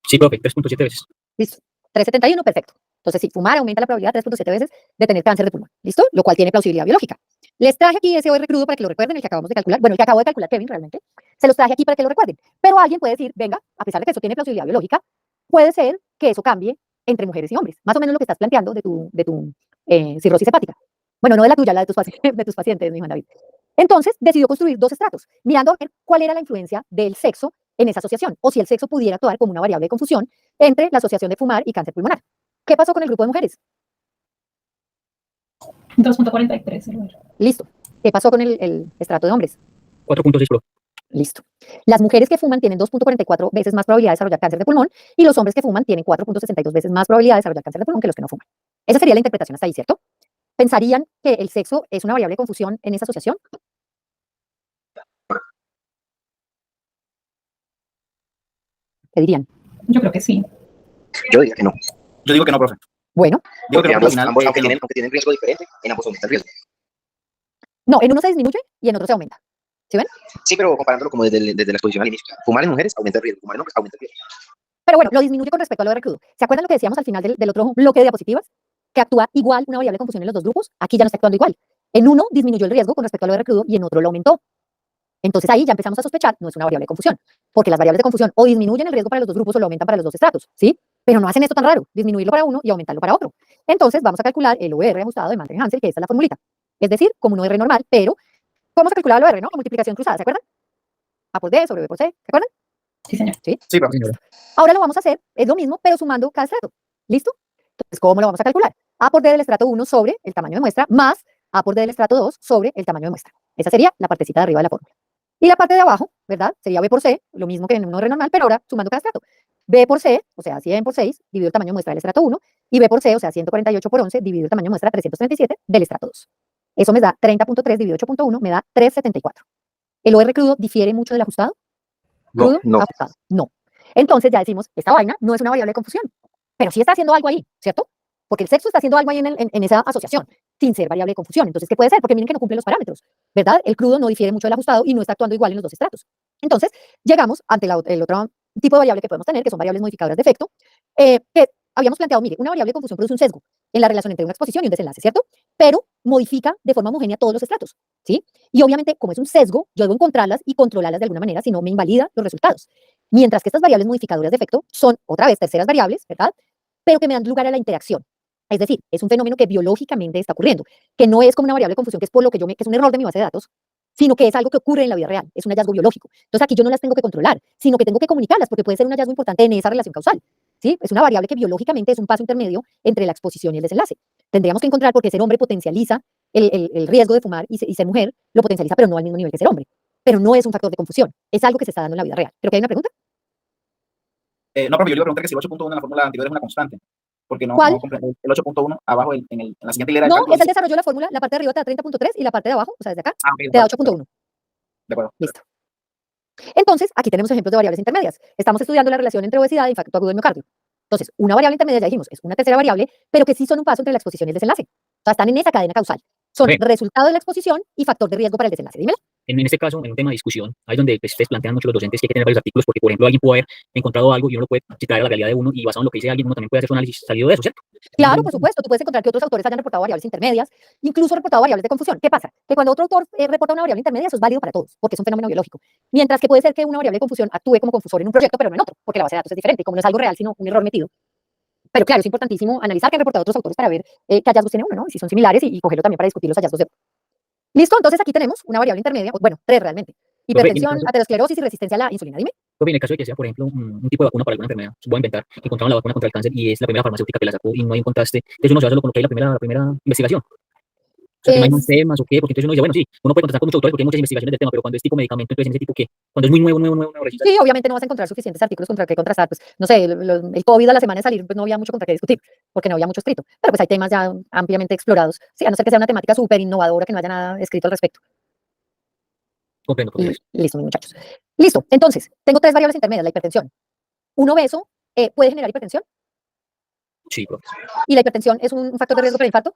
Sí, profe, 3.7 veces. Listo. 371, perfecto. Entonces, sí, fumar aumenta la probabilidad 3.7 veces de tener cáncer de pulmón. ¿Listo? Lo cual tiene plausibilidad biológica. Les traje aquí ese OR crudo para que lo recuerden, el que acabamos de calcular. Bueno, el que acabo de calcular Kevin, realmente. Se los traje aquí para que lo recuerden. Pero alguien puede decir, venga, a pesar de que eso tiene plausibilidad biológica, puede ser que eso cambie entre mujeres y hombres. Más o menos lo que estás planteando de tu cirrosis hepática. Bueno, no de la tuya, la de tus, de tus pacientes, mi Juan David. Entonces, decidió construir dos estratos, mirando a ver cuál era la influencia del sexo en esa asociación, o si el sexo pudiera actuar como una variable de confusión entre la asociación de fumar y cáncer pulmonar. ¿Qué pasó con el grupo de mujeres? 2.43 el OR. Listo. ¿Qué pasó con el estrato de hombres? 4.6, profe. Listo. Las mujeres que fuman tienen 2.44 veces más probabilidad de desarrollar cáncer de pulmón y los hombres que fuman tienen 4.62 veces más probabilidad de desarrollar cáncer de pulmón que los que no fuman. Esa sería la interpretación hasta ahí, ¿cierto? ¿Pensarían que el sexo es una variable de confusión en esa asociación? ¿Qué dirían? Yo creo que sí. Yo diría que no. Yo digo que no, profe. Bueno, Digo que Porque no, porque al ambos, final, aunque que no. tienen riesgo diferente, en ambos aumenta el riesgo. no, en uno se disminuye y en otro se aumenta. ¿Sí ven? Sí, pero comparándolo como desde la exposición al inicio. Fumar en mujeres aumenta el riesgo, fumar en hombres aumenta el riesgo. Pero bueno, lo disminuye con respecto a lo de crudo. ¿Se acuerdan lo que decíamos al final del otro bloque de diapositivas? Que actúa igual una variable de confusión en los dos grupos. Aquí ya no está actuando igual. En uno disminuyó el riesgo con respecto a lo de crudo y en otro lo aumentó. Entonces ahí ya empezamos a sospechar, no es una variable de confusión, porque las variables de confusión o disminuyen el riesgo para los dos grupos o lo aumentan para los dos estratos, ¿sí? Pero no hacen esto tan raro, disminuirlo para uno y aumentarlo para otro. Entonces vamos a calcular el OR ajustado de Mantel-Hansel, que esta es la formulita. Es decir, como un OR normal, pero ¿cómo se calcula el OR, no? Con multiplicación cruzada, ¿se acuerdan? A por D sobre B por C, ¿se acuerdan? Sí, señor. Sí. Sí, profe. Ahora lo vamos a hacer, es lo mismo, pero sumando cada estrato. ¿Listo? Entonces, ¿cómo lo vamos a calcular? A por D del estrato 1 sobre el tamaño de muestra más A por D del estrato 2 sobre el tamaño de muestra. Esa sería la partecita de arriba de la fórmula. Y la parte de abajo, ¿verdad? Sería B por C, lo mismo que en un OR normal, pero ahora sumando cada estrato. B por C, o sea, 100 por 6, dividido el tamaño de muestra del estrato 1, y B por C, o sea, 148 por 11, dividido el tamaño de muestra 337 del estrato 2. Eso me da 30.3 dividido 8.1, me da 374. ¿El OR crudo difiere mucho del ajustado? ¿Crudo? No. Ajustado. No. Entonces ya decimos, esta vaina no es una variable de confusión, pero sí está haciendo algo ahí, ¿cierto? Porque el sexo está haciendo algo ahí en esa asociación, sin ser variable de confusión. Entonces, ¿qué puede ser? Porque miren que no cumple los parámetros, ¿verdad? El crudo no difiere mucho del ajustado y no está actuando igual en los dos estratos. Entonces, llegamos ante el otro tipo de variable que podemos tener, que son variables modificadoras de efecto, que habíamos planteado, mire, una variable de confusión produce un sesgo en la relación entre una exposición y un desenlace, ¿cierto? Pero modifica de forma homogénea todos los estratos, ¿sí? Y obviamente, como es un sesgo, yo debo encontrarlas y controlarlas de alguna manera, si no me invalida los resultados. Mientras que estas variables modificadoras de efecto son, otra vez, terceras variables, ¿verdad? Pero que me dan lugar a la interacción. Es decir, es un fenómeno que biológicamente está ocurriendo, que no es como una variable de confusión, que es por lo que que es un error de mi base de datos, sino que es algo que ocurre en la vida real, es un hallazgo biológico. Entonces aquí yo no las tengo que controlar, sino que tengo que comunicarlas, porque puede ser un hallazgo importante en esa relación causal, ¿sí? Es una variable que biológicamente es un paso intermedio entre la exposición y el desenlace. Tendríamos que encontrar porque ser hombre potencializa el riesgo de fumar y ser mujer lo potencializa, pero no al mismo nivel que ser hombre. Pero no es un factor de confusión, es algo que se está dando en la vida real. ¿Creo que hay una pregunta? No, profe, yo le iba a preguntar que si el 8.1 en la fórmula anterior es una constante. porque no, ¿Cuál? no comprendo el 8.1 abajo en la siguiente hilera del No, cálculo. es el desarrollo de la fórmula, la parte de arriba te da 30.3 y la parte de abajo, o sea, desde acá, Ah, ok, de te da acuerdo, 8.1. de acuerdo. Listo. Entonces, aquí tenemos ejemplos de variables intermedias. Estamos estudiando la relación entre obesidad e infarto agudo del miocardio. Entonces, una variable intermedia, ya dijimos, es una tercera variable, pero que sí son un paso entre la exposición y el desenlace. O sea, están en esa cadena causal. Son Ok. resultado de la exposición y factor de riesgo para el desenlace. Dímelo. En este caso, en un tema de discusión, ahí es donde pues, ustedes plantean mucho los docentes que hay que tener varios artículos, porque, por ejemplo, alguien puede haber encontrado algo y uno lo puede citar a la realidad de uno, y basado en lo que dice alguien, uno también puede hacer su análisis salido de eso, ¿cierto? Claro, por supuesto, tú puedes encontrar que otros autores hayan reportado variables intermedias, incluso reportado variables de confusión. ¿Qué pasa? Que cuando otro autor reporta una variable intermedia, eso es válido para todos, porque es un fenómeno biológico. Mientras que puede ser que una variable de confusión actúe como confusor en un proyecto, pero no en otro, porque la base de datos es diferente, y como no es algo real, sino un error metido. Pero claro, es importantísimo analizar qué han reportado otros autores para ver qué hallazgos tiene uno, ¿no? Y si son similares y cogerlo también para discutir los hallazgos de otro. ¿Listo? Entonces aquí tenemos una variable intermedia, bueno, tres realmente. Profe, en el Hipertensión, caso, aterosclerosis y resistencia a la insulina. Dime. profe, en el caso de que sea, por ejemplo, un tipo de vacuna para alguna enfermedad, se puede inventar, que encontraron la vacuna contra el cáncer y es la primera farmacéutica que la sacó y no hay un contraste, entonces uno se va solo con lo que hay la primera investigación. O sea, que no hay más Es- temas o qué, porque entonces uno dice, bueno, sí, uno puede contestar con muchos autores porque hay muchas investigaciones del tema, pero cuando es tipo medicamento, entonces en ese tipo que, cuando es muy nuevo, resulta. Sí, obviamente no vas a encontrar suficientes artículos contra qué contrastar. Pues, no sé, el COVID a la semana de salir, pues no había mucho contra qué discutir, porque no había mucho escrito. Pero pues hay temas ya ampliamente explorados. Sí, a no ser que sea una temática súper innovadora, que no haya nada escrito al respecto. Comprendo, profe. Listo, mis muchachos. Listo. Entonces, tengo tres variables intermedias. La hipertensión. Un obeso puede generar hipertensión Sí, profe. y la hipertensión es un factor de riesgo para infarto.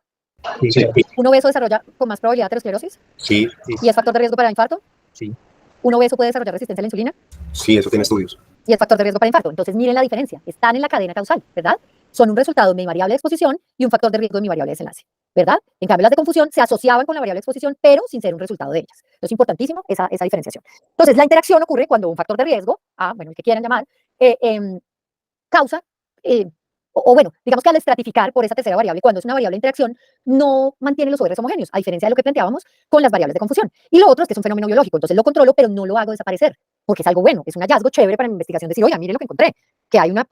Sí, Un obeso desarrolla con más probabilidad aterosclerosis sí, y es factor de riesgo para infarto. Sí. Un obeso puede desarrollar resistencia a la insulina sí, eso tiene estudios. y es factor de riesgo para infarto. Entonces, miren la diferencia. Están en la cadena causal, ¿verdad? Son un resultado de mi variable de exposición y un factor de riesgo de mi variable de desenlace, ¿verdad? En cambio, las de confusión se asociaban con la variable de exposición, pero sin ser un resultado de ellas. Entonces, es importantísimo esa diferenciación. Entonces, la interacción ocurre cuando un factor de riesgo, bueno, el que quieran llamar, causa, bueno, digamos que al estratificar por esa tercera variable, cuando es una variable de interacción, no mantiene los ORs homogéneos, a diferencia de lo que planteábamos con las variables de confusión. Y lo otro es que es un fenómeno biológico, entonces lo controlo, pero no lo hago desaparecer, porque es algo bueno, es un hallazgo chévere para mi investigación, decir, oiga, mire lo que encontré, que hay una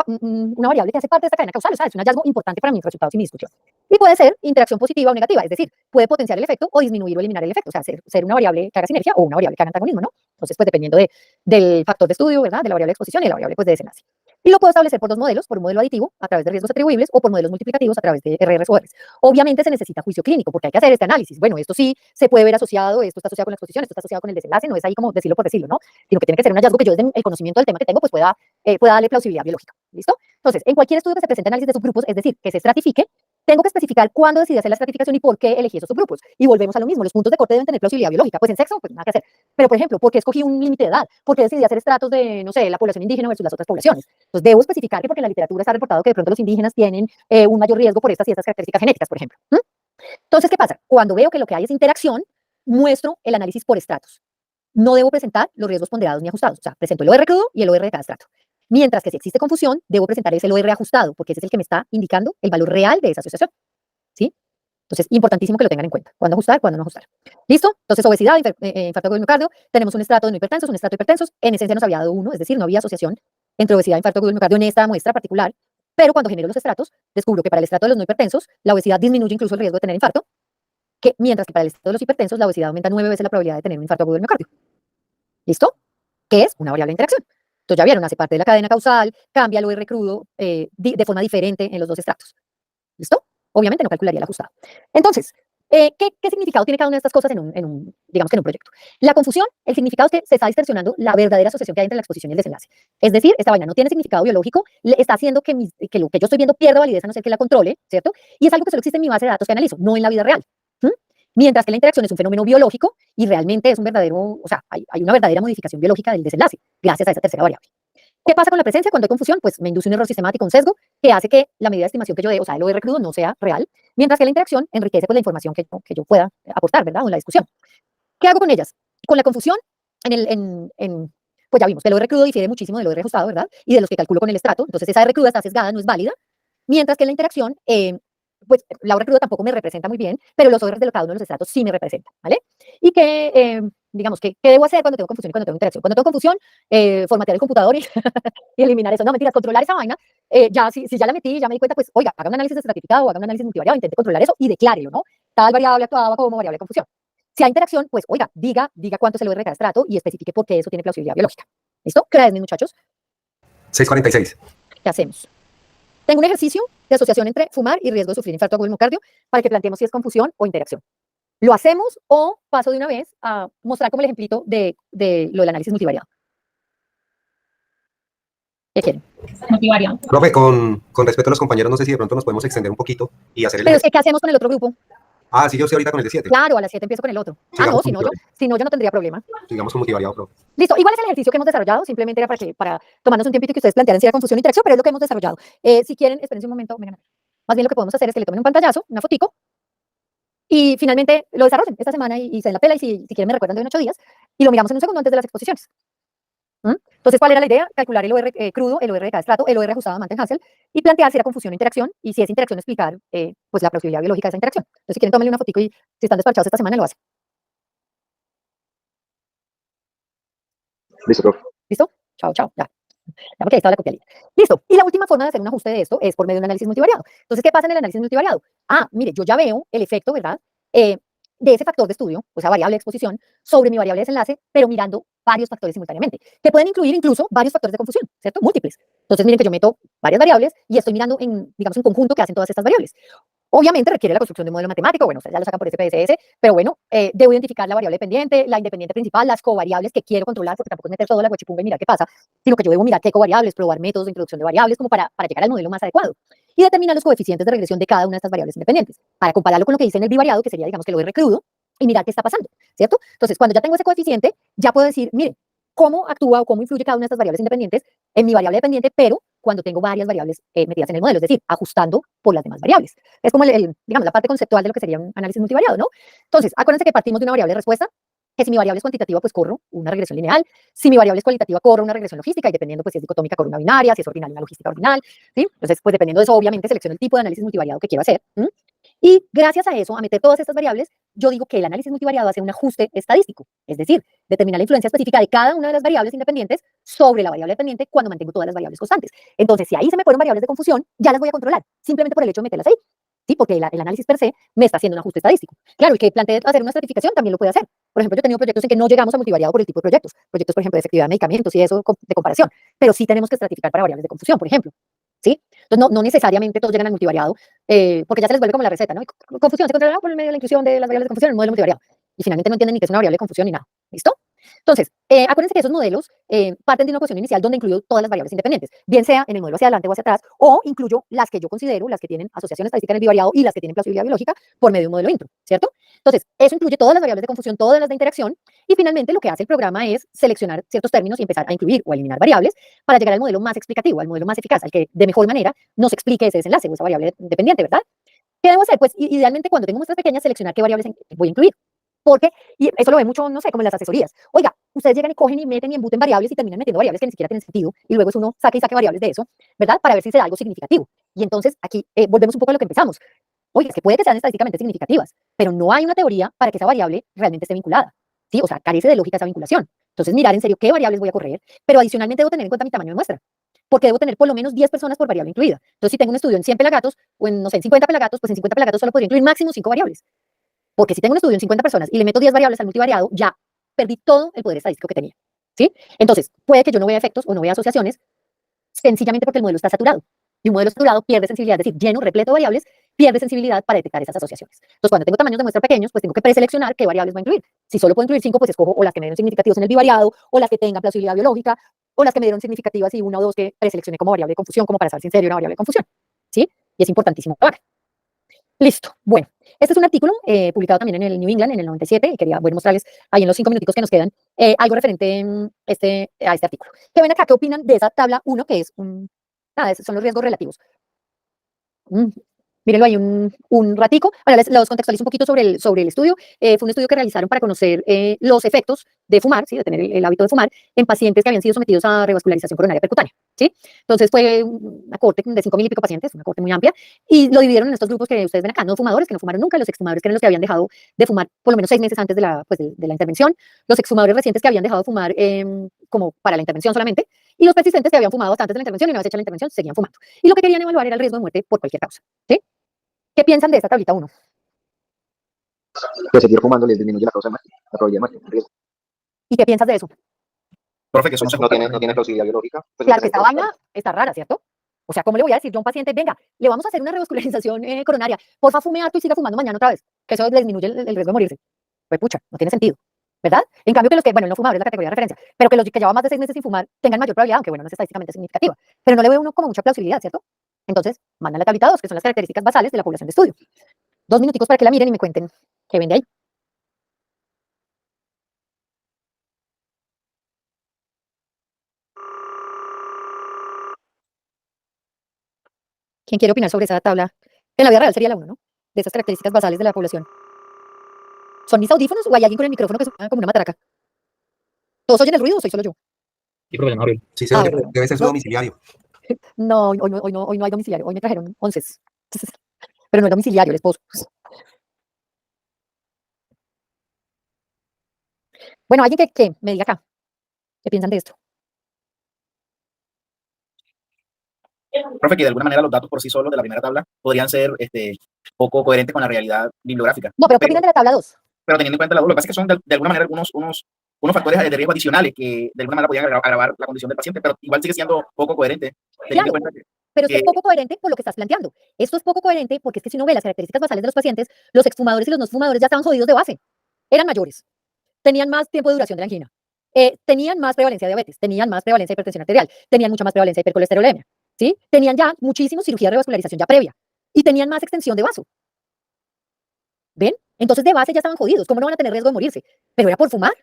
variable que hace parte de esta cadena causal, o sea, es un hallazgo importante para mis resultados y mi discusión. Y puede ser interacción positiva o negativa, es decir, puede potenciar el efecto o disminuir o eliminar el efecto, o sea, ser una variable que haga sinergia o una variable que haga antagonismo, ¿no? Entonces, pues dependiendo del factor de estudio, ¿verdad? De la variable de exposición y de la variable pues, de desenlace. Y lo puedo establecer por dos modelos, por un modelo aditivo a través de riesgos atribuibles o por modelos multiplicativos a través de RRs o Rs. Obviamente se necesita juicio clínico porque hay que hacer este análisis. Bueno, esto sí se puede ver asociado, esto está asociado con la exposición, esto está asociado con el desenlace, no es ahí como decirlo por decirlo, ¿no? Sino que tiene que ser un hallazgo que yo desde el conocimiento del tema que tengo pues pueda darle plausibilidad biológica. ¿Listo? Entonces, en cualquier estudio que se presente análisis de subgrupos, es decir, que se estratifique, tengo que especificar cuándo decidí hacer la estratificación y por qué elegí esos subgrupos. Y volvemos a lo mismo, los puntos de corte deben tener plausibilidad biológica. Pues en sexo, pues nada que hacer. Pero, por ejemplo, ¿por qué escogí un límite de edad? ¿Por qué decidí hacer estratos de, no sé, la población indígena versus las otras poblaciones? Entonces, debo especificar que porque en la literatura está reportado que de pronto los indígenas tienen un mayor riesgo por estas y estas características genéticas, por ejemplo. Entonces, ¿qué pasa? Cuando veo que lo que hay es interacción, muestro el análisis por estratos. No debo presentar los riesgos ponderados ni ajustados. O sea, presento el OR crudo y el OR de cada estrato. Mientras que si existe confusión, debo presentar ese OR ajustado, porque ese es el que me está indicando el valor real de esa asociación. ¿Sí? Entonces, importantísimo que lo tengan en cuenta. ¿Cuándo ajustar? ¿Cuándo no ajustar? ¿Listo? Entonces, obesidad, infarto agudo del miocardio, tenemos un estrato de no hipertensos, un estrato de hipertensos. En esencia nos había dado uno, es decir, no había asociación entre obesidad e infarto agudo del miocardio en esta muestra particular. Pero cuando genero los estratos, descubro que para el estrato de los no hipertensos, la obesidad disminuye incluso el riesgo de tener infarto, mientras que para el estrato de los hipertensos, la obesidad aumenta 9 veces la probabilidad de tener un infarto agudo del miocardio. ¿Listo? Que es una variable de interacción. Entonces ya vieron, hace parte de la cadena causal, cambia el OR crudo de forma diferente en los dos estratos. ¿Listo? Obviamente no calcularía el ajustado. Entonces, ¿qué significado tiene cada una de estas cosas digamos que en un proyecto? La confusión, el significado es que se está distorsionando la verdadera asociación que hay entre la exposición y el desenlace. Es decir, esta vaina no tiene significado biológico, está haciendo que lo que yo estoy viendo pierda validez a no ser que la controle, ¿cierto? Y es algo que solo existe en mi base de datos que analizo, no en la vida real. Mientras que la interacción es un fenómeno biológico y realmente es un verdadero, o sea, hay una verdadera modificación biológica del desenlace, gracias a esa tercera variable. ¿Qué pasa con la presencia? Cuando hay confusión, pues me induce un error sistemático, un sesgo, que hace que la medida de estimación que yo dé, o sea, el OR crudo, no sea real, mientras que la interacción enriquece pues, la información que yo pueda aportar, ¿verdad? O en la discusión. ¿Qué hago con ellas? Con la confusión, pues ya vimos que el OR crudo difiere muchísimo del OR ajustado, ¿verdad? Y de los que calculo con el estrato. Entonces, esa R cruda está sesgada, no es válida, mientras que en la interacción, pues la OR cruda tampoco me representa muy bien, pero los ORs de cada uno de los estratos sí me representan, ¿vale? Y que, digamos, ¿qué debo hacer cuando tengo confusión y cuando tengo interacción? Cuando tengo confusión, formatear el computador y eliminar eso. No, mentiras, controlar esa vaina. Ya, si ya la metí, ya me di cuenta, pues, oiga, haga un análisis estratificado o haga un análisis multivariado, intente controlar eso y declárelo, ¿no? Tal variable actuaba como variable de confusión. Si hay interacción, pues, oiga, diga cuánto es el OR de cada estrato y especifique por qué eso tiene plausibilidad biológica. ¿Listo? ¿Qué hora es, mis muchachos? 6:46. ¿Qué hacemos? Tengo un ejercicio de asociación entre fumar y riesgo de sufrir infarto agudo del miocardio para que planteemos si es confusión o interacción. ¿Lo hacemos o paso de una vez a mostrar como el ejemplito de lo del análisis multivariado? ¿Qué quieren? Multivariado. Profe, con respecto a los compañeros, no sé si de pronto nos podemos extender un poquito y hacer el Pero es que, ¿qué hacemos con el otro grupo? Ah, sí, yo estoy ahorita con el de 7. Claro, a las 7 empiezo con el otro. Ah, no, Sigamos si con no, yo no tendría problema. Sigamos con multivariado, profe. Listo, igual es el ejercicio que hemos desarrollado, simplemente era para tomarnos un tiempito y que ustedes plantearan si era confusión o interacción, pero es lo que hemos desarrollado. Si quieren, espérense un momento, vengan. Más bien lo que podemos hacer es que le tomen un pantallazo, una fotico, y finalmente lo desarrollen esta semana y se den la pela, y si quieren me recuerdan de 8 días, y lo miramos en un segundo antes de las exposiciones. Entonces, ¿cuál era la idea? Calcular el OR crudo, el OR de cada estrato, el OR ajustado a Mantel-Hassel, y plantear si era confusión o interacción, y si es interacción, explicar pues la plausibilidad biológica de esa interacción. Entonces, si quieren, tómenle una fotico y si están despachados esta semana, lo hacen. Listo, profe. ¿Listo? Chao, chao, ya. Ya, porque ahí estaba la copia. Listo. Y la última forma de hacer un ajuste de esto es por medio de un análisis multivariado. Entonces, ¿qué pasa en el análisis multivariado? Ah, mire, yo ya veo el efecto, ¿verdad? De ese factor de estudio, o sea, variable de exposición, sobre mi variable de desenlace, pero mirando varios factores simultáneamente, que pueden incluir incluso varios factores de confusión, ¿cierto? Múltiples. Entonces, miren que yo meto varias variables y estoy mirando en, digamos, en conjunto qué hacen todas estas variables. Obviamente requiere la construcción de un modelo matemático, bueno, ustedes ya lo sacan por SPSS, pero bueno, debo identificar la variable dependiente, la independiente principal, las covariables que quiero controlar, porque tampoco es meter todo la guachipumba y mirar qué pasa, sino que yo debo mirar qué covariables, probar métodos de introducción de variables como para llegar al modelo más adecuado. Y determinar los coeficientes de regresión de cada una de estas variables independientes, para compararlo con lo que dice en el bivariado, que sería, digamos, que lo R crudo, y mirar qué está pasando, ¿cierto? Entonces, cuando ya tengo ese coeficiente, ya puedo decir, mire, cómo actúa o cómo influye cada una de estas variables independientes en mi variable dependiente, pero cuando tengo varias variables metidas en el modelo, es decir, ajustando por las demás variables. Es como, digamos, la parte conceptual de lo que sería un análisis multivariado, ¿no? Entonces, acuérdense que partimos de una variable de respuesta, que si mi variable es cuantitativa, pues corro una regresión lineal, si mi variable es cualitativa, corro una regresión logística, y dependiendo, pues, si es dicotómica, corro una binaria, si es ordinal, una logística ordinal, ¿sí? Entonces, pues, dependiendo de eso, obviamente, selecciono el tipo de análisis multivariado que quiero hacer, y gracias a eso, a meter todas estas variables, yo digo que el análisis multivariado hace un ajuste estadístico, es decir, determinar la influencia específica de cada una de las variables independientes sobre la variable dependiente cuando mantengo todas las variables constantes. Entonces, si ahí se me fueron variables de confusión, ya las voy a controlar, simplemente por el hecho de meterlas ahí, ¿sí? Porque el análisis per se me está haciendo un ajuste estadístico. Claro, el que plantee hacer una estratificación también lo puede hacer. Por ejemplo, yo he tenido proyectos en que no llegamos a multivariado por el tipo de proyectos, por ejemplo, de efectividad de medicamentos y eso de comparación, pero sí tenemos que estratificar para variables de confusión, por ejemplo. ¿Sí? Entonces, no necesariamente todos llegan al multivariado, porque ya se les vuelve como la receta, ¿no? Confusión se controla por el medio de la inclusión de las variables de confusión en el modelo multivariado. Y finalmente no entienden ni qué es una variable de confusión ni nada. ¿Listo? Entonces, acuérdense que esos modelos parten de una ecuación inicial donde incluyo todas las variables independientes, bien sea en el modelo hacia adelante o hacia atrás, o incluyo las que yo considero, las que tienen asociación estadística en el bivariado y las que tienen plausibilidad biológica por medio de un modelo intro, ¿cierto? Entonces, eso incluye todas las variables de confusión, todas las de interacción, y finalmente lo que hace el programa es seleccionar ciertos términos y empezar a incluir o a eliminar variables para llegar al modelo más explicativo, al modelo más eficaz, al que de mejor manera nos explique ese desenlace o esa variable dependiente, ¿verdad? ¿Qué debo hacer? Pues idealmente cuando tengo muestras pequeñas, seleccionar qué variables voy a incluir. Porque, y eso lo ve mucho, no sé, como en las asesorías. Oiga, ustedes llegan y cogen y meten y embuten variables y terminan metiendo variables que ni siquiera tienen sentido, y luego es uno saca y saca variables de eso, ¿verdad? Para ver si se da algo significativo. Y entonces aquí volvemos un poco a lo que empezamos. Oiga, es que puede que sean estadísticamente significativas, pero no hay una teoría para que esa variable realmente esté vinculada, ¿sí? O sea, carece de lógica esa vinculación. Entonces, mirar en serio qué variables voy a correr, pero adicionalmente debo tener en cuenta mi tamaño de muestra, porque debo tener por lo menos 10 personas por variable incluida. Entonces, si tengo un estudio en 100 pelagatos o en, no sé, en 50 pelagatos, pues en 50 pelagatos solo podría incluir máximo 5 variables. Porque si tengo un estudio en 50 personas y le meto 10 variables al multivariado, ya perdí todo el poder estadístico que tenía, ¿sí? Entonces, puede que yo no vea efectos o no vea asociaciones, sencillamente porque el modelo está saturado. Y un modelo saturado pierde sensibilidad, es decir, lleno, repleto de variables, pierde sensibilidad para detectar esas asociaciones. Entonces, cuando tengo tamaños de muestra pequeños, pues tengo que preseleccionar qué variables voy a incluir. Si solo puedo incluir 5, pues escojo o las que me dieron significativos en el bivariado, o las que tengan plausibilidad biológica, o las que me dieron significativas y una o dos que preseleccioné como variable de confusión, como para saber si en serio una variable de confusión, ¿sí? Y es importantísimo que lo hagan. Listo. Bueno, este es un artículo publicado también en el New England en el 97, y quería mostrarles ahí en los 5 minuticos que nos quedan algo referente a este artículo. ¿Qué ven acá? ¿Qué opinan de esa tabla 1, que es nada, son los riesgos relativos? Mírenlo ahí un ratico. Bueno, los contextualizo un poquito sobre el estudio. Fue un estudio que realizaron para conocer los efectos de fumar, ¿sí? De tener el hábito de fumar en pacientes que habían sido sometidos a revascularización coronaria percutánea, ¿sí? Entonces fue una cohorte de 5.000 y pico pacientes, una cohorte muy amplia, y lo dividieron en estos grupos que ustedes ven acá: no fumadores, que no fumaron nunca; los exfumadores, que eran los que habían dejado de fumar por lo menos 6 meses antes de la intervención; los exfumadores recientes, que habían dejado de fumar como para la intervención solamente; y los persistentes, que habían fumado hasta antes de la intervención y una vez hecha la intervención seguían fumando. Y lo que querían evaluar era el riesgo de muerte por cualquier causa, ¿sí? ¿Qué piensan de esta tablita 1? Pues seguir fumando les disminuye la causa de muerte, la probabilidad de muerte, el riesgo. ¿Y qué piensas de eso? Profe, que eso no se No tiene plausibilidad biológica. Pues Claro que esta vaina está rara, ¿cierto? O sea, ¿cómo le voy a decir yo a un paciente, venga, le vamos a hacer una revascularización coronaria, porfa fume harto y siga fumando mañana otra vez, que eso le disminuye el riesgo de morirse? Pues pucha, no tiene sentido, ¿verdad? En cambio que los que, bueno, el no fumador es la categoría de referencia, pero que los que llevan más de 6 meses sin fumar tengan mayor probabilidad, aunque bueno, no es estadísticamente significativa, pero no le veo uno como mucha plausibilidad, ¿cierto? Entonces, mandan la tablita 2, que son las características basales de la población de estudio. 2 minuticos para que la miren y me cuenten qué ven de ahí. ¿Quién quiere opinar sobre esa tabla? En la vida real sería la 1, ¿no? De esas características basales de la población. ¿Son mis audífonos o hay alguien con el micrófono que suena como una matraca? ¿Todos oyen el ruido o soy solo yo? ¿Qué problema, Gabriel? Sí, se oye, pero debe ser su domiciliario. No, hoy no hay domiciliario. Hoy me trajeron 11. Pero no es domiciliario, el esposo. Bueno, alguien que me diga acá. ¿Qué piensan de esto? Profe, que de alguna manera los datos por sí solos de la primera tabla podrían ser poco coherentes con la realidad bibliográfica. No, pero ¿qué opinan de la tabla 2? Pero teniendo en cuenta lo que pasa es que son de alguna manera unos factores de riesgo adicionales que de alguna manera podrían agravar la condición del paciente, pero igual sigue siendo poco coherente. Teniendo en cuenta Pero esto es poco coherente por lo que estás planteando. Esto es poco coherente porque es que si uno ve las características basales de los pacientes, los exfumadores y los no fumadores ya estaban jodidos de base. Eran mayores, tenían más tiempo de duración de la angina, tenían más prevalencia de diabetes, tenían más prevalencia de hipertensión arterial, tenían mucha más prevalencia de hipercolesterolemia, ¿sí? Tenían ya muchísimo cirugía de revascularización ya previa y tenían más extensión de vaso. ¿Ven? Entonces de base ya estaban jodidos. ¿Cómo no van a tener riesgo de morirse? Pero era por fumar.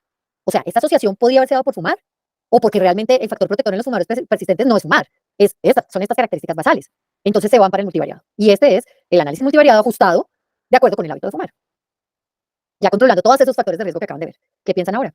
O sea, esta asociación podría haberse dado por fumar o porque realmente el factor protector en los fumadores persistentes no es fumar. Son estas características basales. Entonces se van para el multivariado. Y este es el análisis multivariado ajustado de acuerdo con el hábito de fumar. Ya controlando todos esos factores de riesgo que acaban de ver. ¿Qué piensan ahora?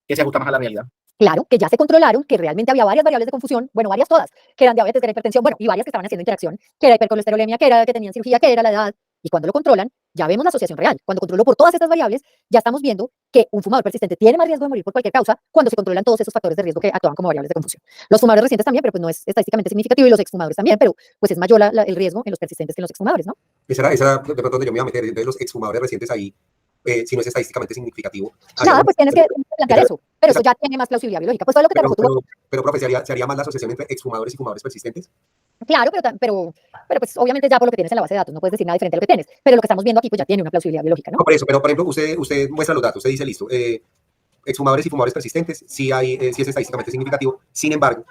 que se ajusta más a la realidad. Claro, que ya se controlaron, que realmente había varias variables de confusión, bueno, varias todas, que eran diabetes, que era hipertensión, bueno, y varias que estaban haciendo interacción, que era hipercolesterolemia, que era que tenían cirugía, que era la edad. Y cuando lo controlan, ya vemos la asociación real. Cuando controló por todas estas variables, ya estamos viendo que un fumador persistente tiene más riesgo de morir por cualquier causa cuando se controlan todos esos factores de riesgo que actúan como variables de confusión. Los fumadores recientes también, pero pues no es estadísticamente significativo, y los exfumadores también, pero pues es mayor el riesgo en los persistentes que en los exfumadores, ¿no? Esa era de pronto donde yo me iba a meter, de los exfumadores recientes ahí, si no es estadísticamente significativo. Nada, pues tienes que plantear eso, pero eso ya tiene más plausibilidad biológica. Pues todo lo que te arrojó tu... Pero, profe, ¿se haría más la asociación entre exfumadores y fumadores persistentes? Claro, pero pues obviamente ya por lo que tienes en la base de datos no puedes decir nada diferente a lo que tienes, pero lo que estamos viendo aquí pues ya tiene una plausibilidad biológica, ¿no? No, por eso, pero por ejemplo, usted muestra los datos, usted dice, listo, exfumadores y fumadores persistentes, sí es estadísticamente significativo, sin embargo,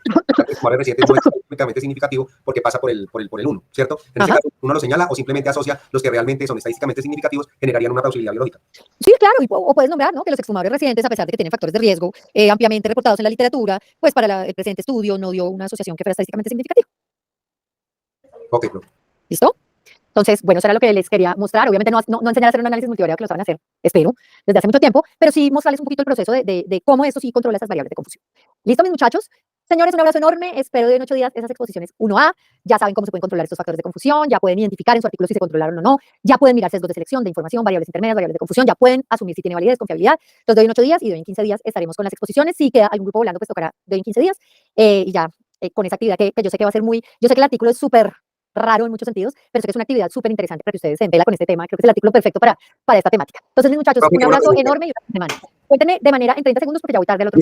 exfumadores recientes no es estadísticamente significativo porque pasa por el 1, ¿cierto? En ese caso, uno lo señala o simplemente asocia los que realmente son estadísticamente significativos, generarían una plausibilidad biológica. Sí, claro, o puedes nombrar, ¿no? Que los exfumadores recientes, a pesar de que tienen factores de riesgo ampliamente reportados en la literatura, pues para el presente estudio no dio una asociación que fuera estadísticamente significativa. Ok, profe. ¿Listo? Entonces, bueno, eso era lo que les quería mostrar. Obviamente no enseñar a hacer un análisis multivariado, que lo saben hacer, espero, desde hace mucho tiempo, pero sí mostrarles un poquito el proceso de cómo esto sí controla esas variables de confusión. ¿Listo, mis muchachos? Señores, un abrazo enorme. Espero de en 8 días esas exposiciones 1A. Ya saben cómo se pueden controlar estos factores de confusión, ya pueden identificar en su artículo si se controlaron o no, ya pueden mirar sesgos de selección, de información, variables intermedias, variables de confusión, ya pueden asumir si tiene validez, confiabilidad. Los doy en 8 días y de hoy en 15 días estaremos con las exposiciones. Si queda algún grupo volando, pues tocará de hoy en 15 días. Y ya con esa actividad que yo sé que va a ser yo sé que el artículo es súper raro en muchos sentidos, pero sé que es una actividad súper interesante para que ustedes se enteren con este tema. Creo que es el artículo perfecto para esta temática. Entonces, mis muchachos, un abrazo enorme y una semana. Cuéntenme de manera en 30 segundos porque ya voy tarde al otro.